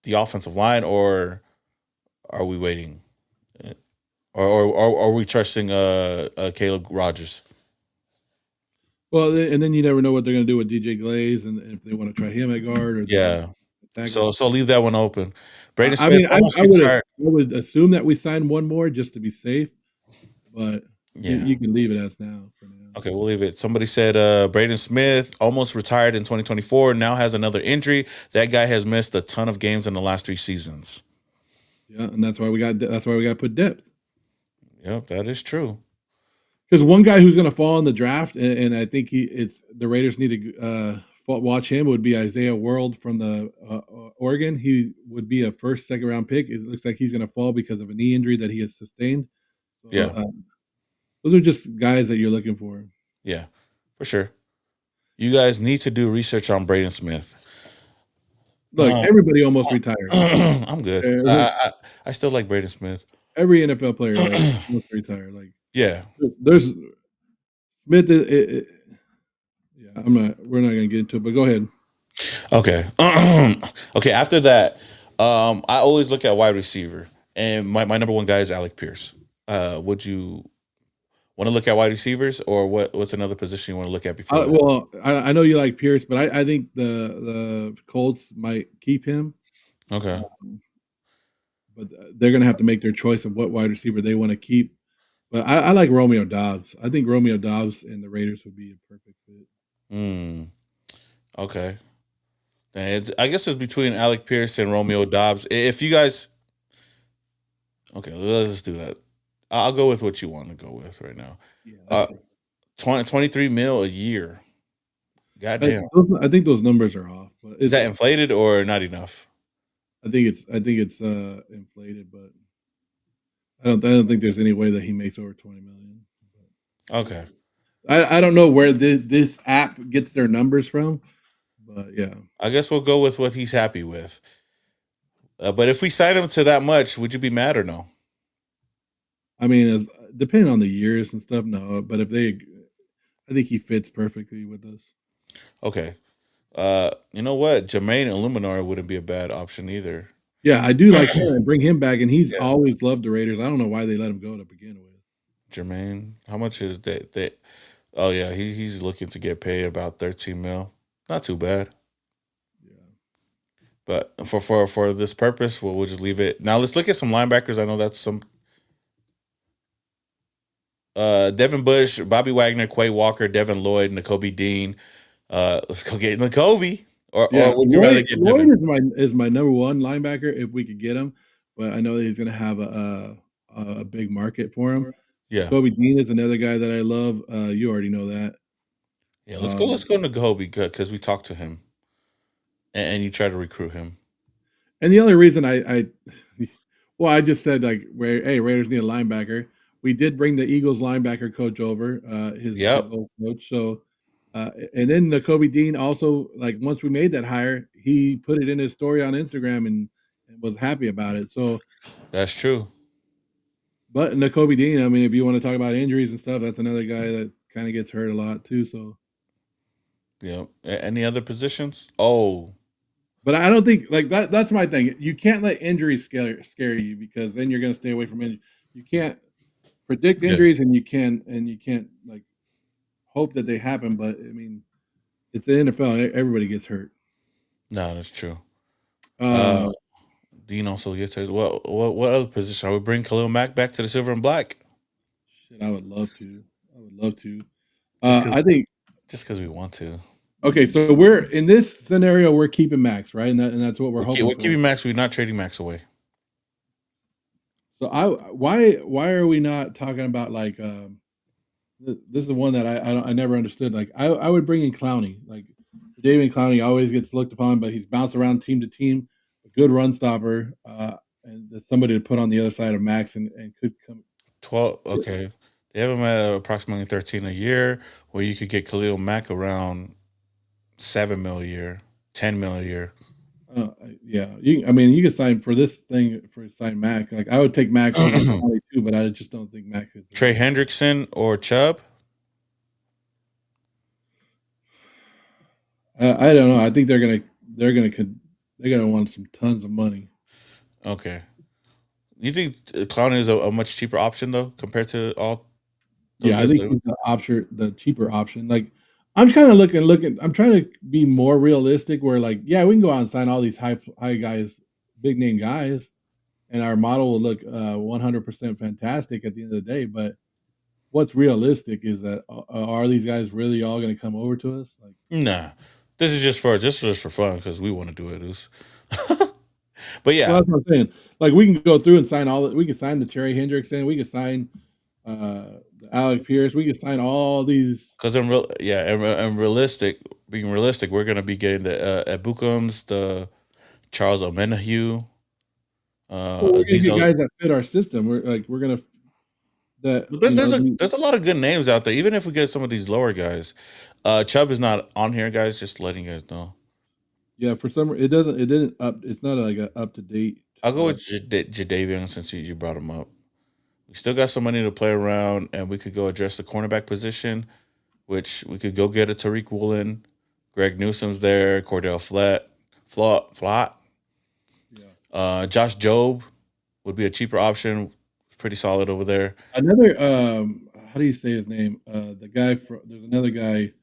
the offensive line, or are we waiting, or are we trusting Caleb Rogers? Well, and then you never know what they're going to do with DJ Glaze, and if they want to try him at guard or Yeah. So leave that one open. Braden I Smith mean, almost I retired. would assume that we sign one more just to be safe, but Yeah. you can leave it as now for now. Okay, we'll leave it. Somebody said Braden Smith almost retired in 2024, now has another injury. That guy has missed a ton of games in the last 3 seasons. Yeah, and that's why we got to put depth. Yep, that is true. Because one guy who's going to fall in the draft, and I think the Raiders need to watch him, would be Isaiah World from the Oregon. He would be a first, second round pick. It looks like he's going to fall because of a knee injury that he has sustained. So, Yeah. Those are just guys that you're looking for. Yeah, for sure. You guys need to do research on Braden Smith. Look, everybody almost retired. I'm good. I still like Braden Smith. Every NFL player almost retired. Like, yeah, there's Smith. Yeah, we're not going to get into it, but go ahead. Okay. Okay. After that, I always look at wide receiver, and my number one guy is Alec Pierce. Would you want to look at wide receivers, or what's another position you want to look at before that? Well, I know you like Pierce, but I think the Colts might keep him. Okay. But they're going to have to make their choice of what wide receiver they want to keep. But I like Romeo Doubs. I think Romeo Doubs and the Raiders would be a perfect fit. Okay. I guess it's between Alec Pierce and Romeo Doubs. If you guys, okay, let's do that. I'll go with what you want to go with right now. Yeah, 23 mil a year. Goddamn. I think those numbers are off. But is that inflated or not enough? I think it's inflated, but I don't think there's any way that he makes over 20 million. Okay. I don't know where this app gets their numbers from, but yeah. I guess we'll go with what he's happy with. But if we sign him to that much, would you be mad or no? I mean, depending on the years and stuff, no. But I think he fits perfectly with us. Okay. You know what? Jermaine Illuminar wouldn't be a bad option either. Yeah, I do like him and bring him back, and he's always loved the Raiders. I don't know why they let him go to begin with. Jermaine, how much is that? Oh yeah, he's looking to get paid about 13 mil. Not too bad. Yeah. But for this purpose, we'll just leave it. Now let's look at some linebackers. I know that's some Devin Bush, Bobby Wagner, Quay Walker, Devin Lloyd, Nakobe Dean. Let's go get Nakobe. Or would you rather get Lloyd Devin? is my number one linebacker if we could get him, but I know that he's going to have a big market for him. Yeah, Kobe Dean is another guy that I love. You already know that. Yeah, let's go Nakobe because we talked to him, and you try to recruit him. And the only reason I just said like, hey, Raiders need a linebacker. We did bring the Eagles linebacker coach over, his old coach. So. And then Nakobe Dean also, like, once we made that hire, he put it in his story on Instagram and was happy about it. So that's true. But Nakobe Dean, I mean, if you want to talk about injuries and stuff, that's another guy that kind of gets hurt a lot too. So Yeah. Any other positions? Oh, But I don't think like that. That's my thing. You can't let injuries scare you because then you're going to stay away from injury. You can't predict yeah. injuries, and you can't like hope that they happen. But I mean, it's the NFL. Everybody gets hurt. No, that's true. Um, Dean also gets his. What other position? Are we bring Khalil Mack back to the silver and black? shit, I would love to. I would love to. Just I because, think just because we want to. okay. So we're in this scenario. We're keeping Max, right? And that's what we're hoping We're for. keeping Max. We're not trading Max away. So why are we not talking about like this is the one that I never understood. Like I would bring in Clowney. Like David Clowney always gets looked upon, but he's bounced around team to team, a good run stopper, and that's somebody to put on the other side of Max and could come. 12. Okay, they have him at approximately 13 a year, where you could get Khalil Mack around 7 mil a year, 10 mil a year. Yeah, I mean, you could sign for this thing for sign Mac. Like I would take Max over Clowney too, but I just don't think Mac is. Trey Hendrickson or Chubb? I don't know. I think they're gonna want some tons of money. Okay. You think Clowney is a much cheaper option though compared to all those Yeah, I guys? think he's the cheaper option. Like I'm kind of looking. I'm trying to be more realistic. Where like, yeah, we can go out and sign all these high guys, big name guys, and our model will look 100% fantastic at the end of the day. But what's realistic is that are these guys really all going to come over to us? Like, Nah, this is just for fun because we want to do it. But yeah, well, that's what I'm saying. Like we can go through and sign all. We can sign the Terry Hendrickson. We can sign the Alec Pierce. We can sign all these. because being realistic, we're gonna be getting the Ebukams, the Charles Omenahue, Well, we're gonna Aziz. get guys that fit our system. We're gonna that There's a lot of good names out there. Even if we get some of these lower guys, Chubb is not on here, guys. Just letting you guys know. yeah. For some, it didn't up. It's not like a up to date. I'll go with Jadavion since you brought him up. We still got some money to play around, and we could go address the cornerback position, which we could go get a Tariq Woolen. Greg Newsom's there. Cordell Flott. Josh Jobe would be a cheaper option. Pretty solid over there. Another how do you say his name? The guy there's another guy.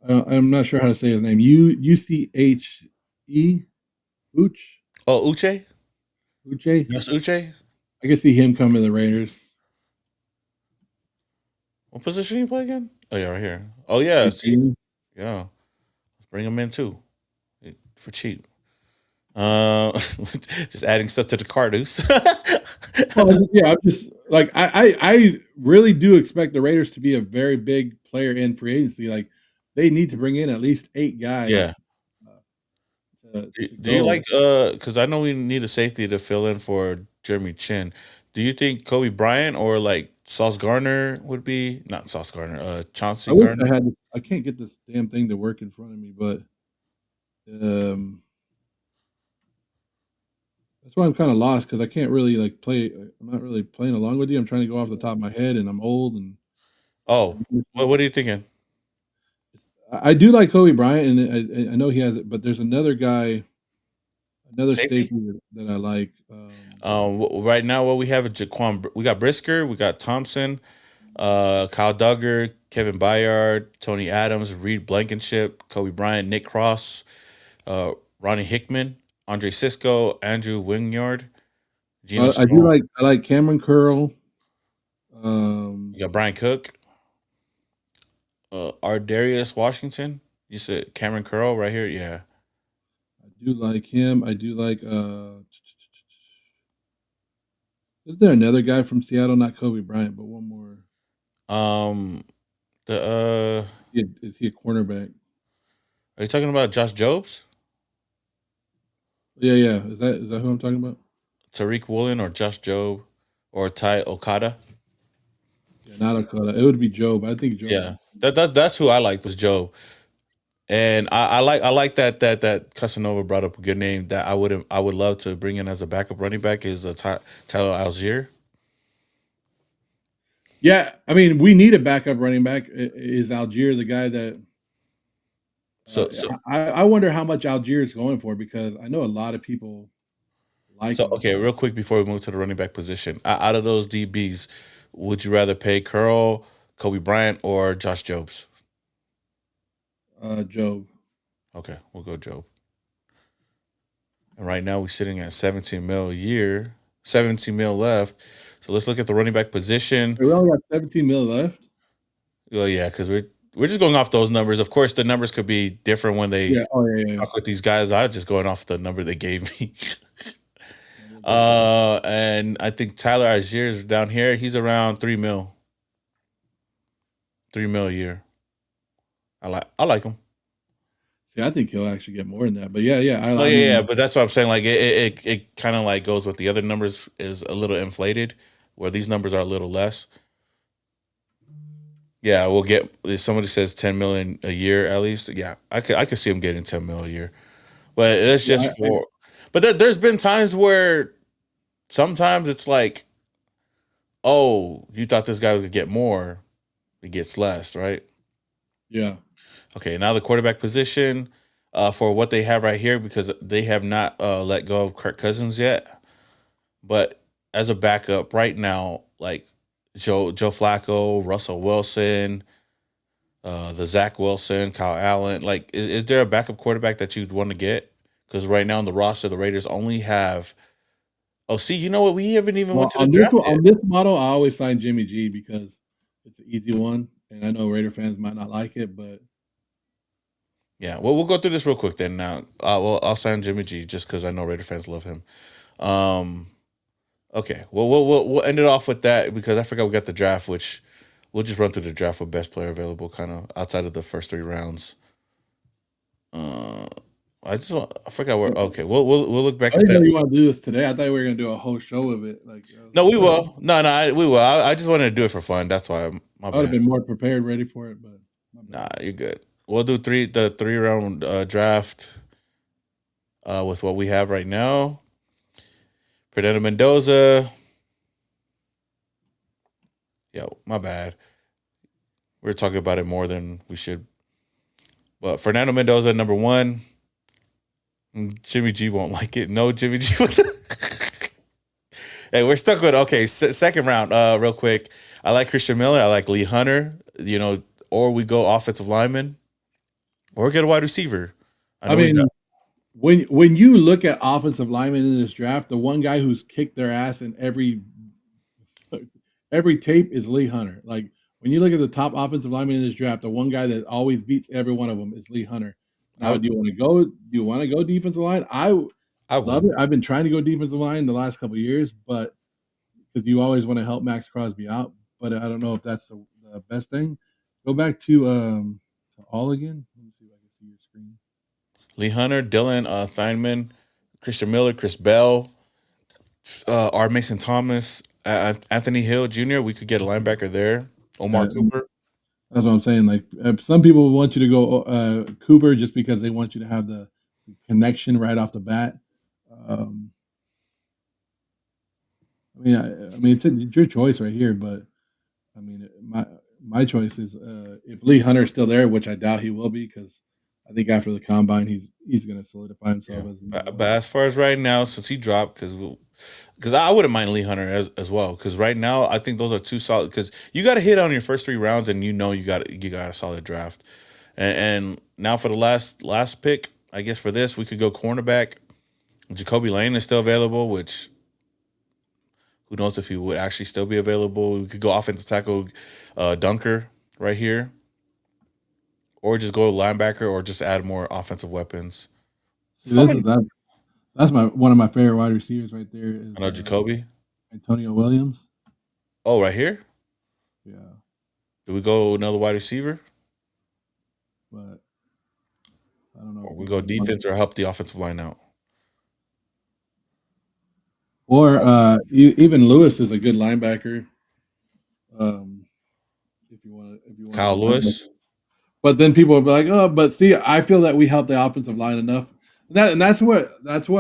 I'm not sure how to say his name. UCHE Uche. Oh, Uche? Uche. Yes, Uche? I can see him coming to the Raiders. What position you play again? Oh, yeah, right here. Oh, yeah. See? Yeah. Let's bring him in too for cheap. Just adding stuff to the cart, Deuce. Yeah, I'm just like I really do expect the Raiders to be a very big player in free agency. Like they need to bring in at least 8 guys. Yeah. To Do you go. like because I know we need a safety to fill in for Jeremy Chin. Do you think Kobe Bryant or like Sauce Gardner would be not Sauce Gardner, Chauncey I wish Gardner? I can't get this damn thing to work in front of me, but that's why I'm kind of lost because I can't really like play. I'm not really playing along with you. I'm trying to go off the top of my head, and I'm old. And Oh, what are you thinking? I do like Kobe Bryant, and I know he has it, but there's another guy, another Safety? safety that I like. Right now, what we have is Jaquan. We got Brisker, we got Thompson, Kyle Duggar, Kevin Byard, Tony Adams, Reed Blankenship, Kobe Bryant, Nick Cross, Ronnie Hickman, Andre Cisco, Andrew Wingyard, Geno I Smith. I like Cameron Curl. You got Brian Cook, Ardarius Washington. You said Cameron Curl right here. Yeah. I do like him. I do like. Is there another guy from Seattle? Not Kobe Bryant, but one more. Um. The Is he a cornerback? Are you talking about Josh Jobs, Yeah, yeah. Is that who I'm talking about? Tariq Woolen, or Josh Job, or Ty Okada? Yeah, not Okada. It would be Joe, but I think Joe. Yeah. That's who I liked was Joe. And I like that Casanova brought up a good name that I would love to bring in as a backup running back is Tyler Algier. Yeah, I mean, we need a backup running back. Is Algier the guy that So I wonder how much Algier is going for, because I know a lot of people like him. okay, real quick before we move to the running back position, out of those DBs, would you rather pay Curl, Kobe Bryant, or Josh Jobs? Job. Okay, we'll go Job. And right now we're sitting at 17 mil a year, 17 mil left. So let's look at the running back position. We only got 17 mil left. Well, yeah, because we're just going off those numbers. Of course, the numbers could be different when they Yeah. Oh yeah. talk with these guys. I was just going off the number they gave me. And I think Tyler Algier is down here. He's around 3 mil. 3 mil a year. I like him. See, I think he'll actually get more than that. But yeah. Yeah, but that's what I'm saying. Like it kind of like goes with the other numbers is a little inflated, where these numbers are a little less. Yeah, we'll get. If somebody says 10 million a year at least. Yeah, I could see him getting 10 mil a year, but it's just for. But there's been times where sometimes it's like, oh, you thought this guy would get more, he gets less, right? Yeah. Okay, now the quarterback position, for what they have right here, because they have not let go of Kirk Cousins yet. But as a backup right now, like Joe Flacco, Russell Wilson, the Zach Wilson, Kyle Allen, like is there a backup quarterback that you'd want to get? Because right now on the roster, the Raiders only have. Oh, see, you know what? We haven't even went to the draft yet. On this model, I always sign Jimmy G because it's an easy one, and I know Raider fans might not like it, but yeah. Well, we'll go through this real quick then. Now, I'll sign Jimmy G just because I know Raider fans love him. Okay. Well, we'll end it off with that because I forgot we got the draft, which we'll just run through the draft with best player available, kind of outside of the first 3 rounds. I forgot where. Okay, we'll look back I at didn't know that. you want to do this today. I thought we were going to do a whole show of it. Like, No, we will. No, we will. I just wanted to do it for fun. That's why. My I would have bad. been more prepared, ready for it, but Nah, you're good. We'll do the 3-round draft with what we have right now. Fernando Mendoza. Yo, my bad. We're talking about it more than we should. But Fernando Mendoza, number 1. Jimmy G won't like it. No, Jimmy G. Hey, we're stuck with second round. Real quick, I like Christian Miller. I like Lee Hunter. You know, or we go offensive lineman, or get a wide receiver. I mean, when you look at offensive linemen in this draft, the one guy who's kicked their ass in every tape is Lee Hunter. Like when you look at the top offensive lineman in this draft, the one guy that always beats every one of them is Lee Hunter. Now, do you want to go defensive line? I love it. I've been trying to go defensive line the last couple of years, but because you always want to help Maxx Crosby out. But I don't know if that's the best thing. Go back to all again. Let me see if I can see your screen. Lee Hunter, Dylan Theinman, Christian Miller, Chris Bell, R. Mason Thomas, Anthony Hill Jr. We could get a linebacker there. Omar Cooper. That's what I'm saying. Like some people want you to go Cooper just because they want you to have the connection right off the bat. I mean, it's your choice right here, but I mean, my choice is if Lee Hunter's still there, which I doubt he will be, because I think after the combine he's going to solidify himself as. But as far as right now, since he dropped, because I wouldn't mind Lee Hunter as well, because right now I think those are 2 solid. Because you got to hit on your first 3 rounds, and you got a solid draft. And now for the last pick, I guess for this we could go cornerback. Jacoby Lane is still available, which who knows if he would actually still be available. We could go offensive tackle, Dunker right here, or just go linebacker, or just add more offensive weapons. That's one of my favorite wide receivers right there. I know Jacoby. Antonio Williams. Oh, right here? Yeah. Do we go another wide receiver? But I don't know. Or we go defense or help the offensive line out? Or even Lewis is a good linebacker. If you want Kyle Lewis. But then people will be like, "Oh, but see, I feel that we help the offensive line enough." That's what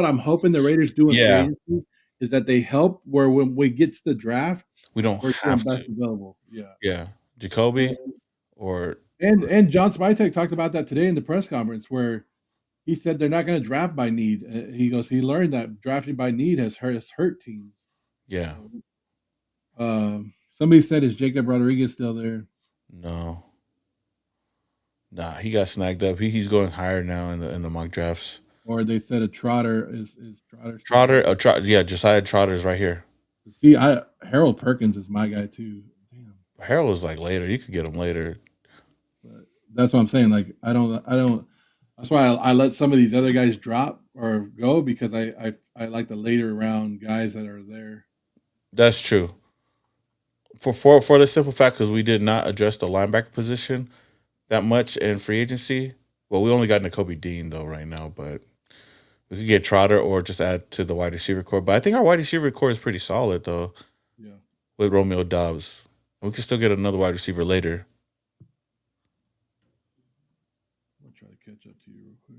I'm hoping the Raiders do in free agency, is that they help where when we get to the draft, we don't we're have best to. available. Yeah, Jacoby or And John Spytek talked about that today in the press conference where he said they're not going to draft by need. He goes, he learned that drafting by need has hurt teams. Yeah. Somebody said, is Jacob Rodriguez still there? No. Nah, he got snagged up. He's going higher now in the mock drafts. Or they said a Trotter is Trotter. Trotter, yeah, Josiah Trotter's right here. See, Harold Perkins is my guy too. Damn. Harold was like later. You could get him later. But that's what I'm saying. Like I don't. That's why I let some of these other guys drop or go because I like the later round guys that are there. That's true. For the simple fact, because we did not address the linebacker position that much in free agency. Well, we only got Nakobe Dean though right now, but we could get Trotter or just add to the wide receiver core. But I think our wide receiver core is pretty solid though. Yeah. With Romeo Dobbs, we can still get another wide receiver later. I'll try to catch up to you real quick.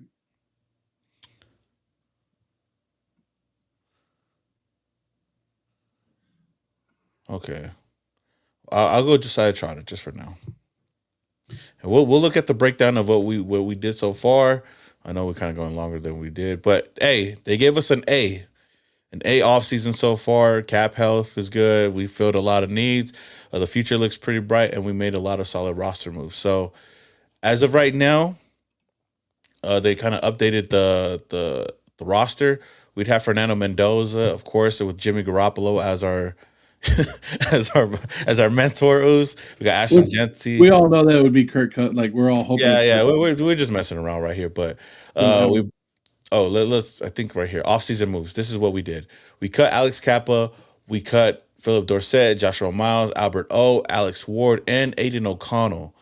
Okay, I'll go Josiah Trotter just for now, and we'll look at the breakdown of what we did so far. I know we're kind of going longer than we did, but hey, they gave us an A offseason so far. Cap health is good. We filled a lot of needs. The future looks pretty bright, and we made a lot of solid roster moves. So, as of right now, they kind of updated the roster. We'd have Fernando Mendoza, of course, with Jimmy Garoppolo as our as our mentor. We got Ashton Genty. We all know that would be Kirk Cut. Like we're all hoping. Yeah. We're just messing around right here, but let's. I think right here, off-season moves. This is what we did. We cut Alex Kappa. We cut Philip Dorsett, Joshua Miles, Albert O, Alex Ward, and Aidan O'Connell.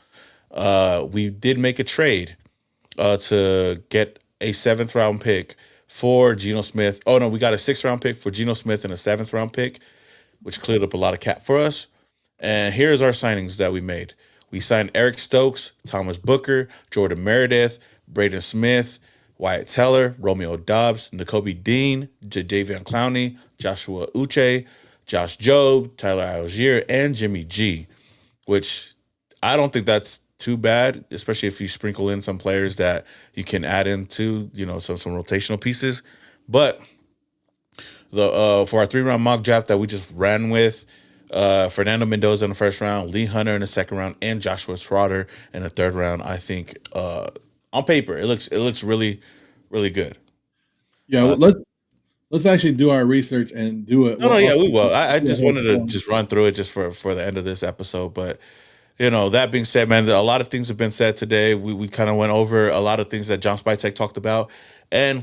We did make a trade to get a 7th round pick for Geno Smith. Oh no, we got a 6th round pick for Geno Smith and a 7th round pick, which cleared up a lot of cap for us. And here's our signings that we made. We signed Eric Stokes, Thomas Booker, Jordan Meredith, Braden Smith, Wyatt Teller, Romeo Dobbs, Nakobe Dean, Jadeveon Clowney, Joshua Uche, Josh Jobe, Tyler Algier, and Jimmy G, which I don't think that's too bad, especially if you sprinkle in some players that you can add into, some rotational pieces. But for our 3-round mock draft that we just ran with, Fernando Mendoza in the 1st round, Lee Hunter in the 2nd round, and Joshua Trotter in the 3rd round. I think on paper it looks really, really good. Yeah, let's actually do our research and do it. No, yeah, we will. I just wanted to just run through it just for the end of this episode. But that being said, man, a lot of things have been said today. We kind of went over a lot of things that John Spytek talked about, and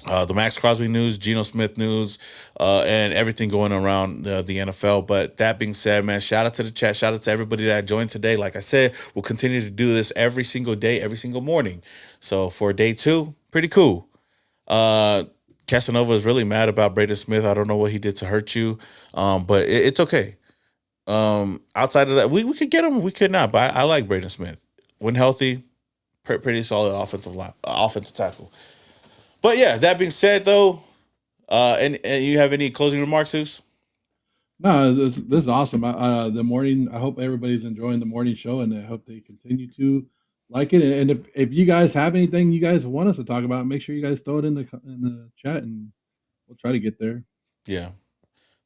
the Maxx Crosby news, Geno Smith news, and everything going around the NFL. But that being said, man, shout out to the chat. Shout out to everybody that joined today. Like I said, we'll continue to do this every single day, every single morning. So for day 2, pretty cool. Casanova is really mad about Braden Smith. I don't know what he did to hurt you, but it's okay. Outside of that, we could get him, we could not. But I like Braden Smith. When healthy, pretty solid offensive tackle. But yeah, that being said, though, and you have any closing remarks, Zeus? No, this is awesome. The morning. I hope everybody's enjoying the morning show, and I hope they continue to like it. And if you guys have anything you guys want us to talk about, make sure you guys throw it in the chat, and we'll try to get there. Yeah,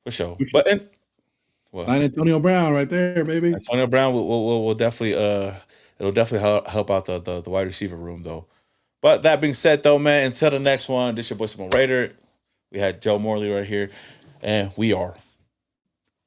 for sure. But Sign Antonio Brown right there, baby. Antonio Brown will definitely it'll definitely help out the wide receiver room though. But that being said, though, man, until the next one, this your boy Simone Raider. We had Joe Morley right here, and we are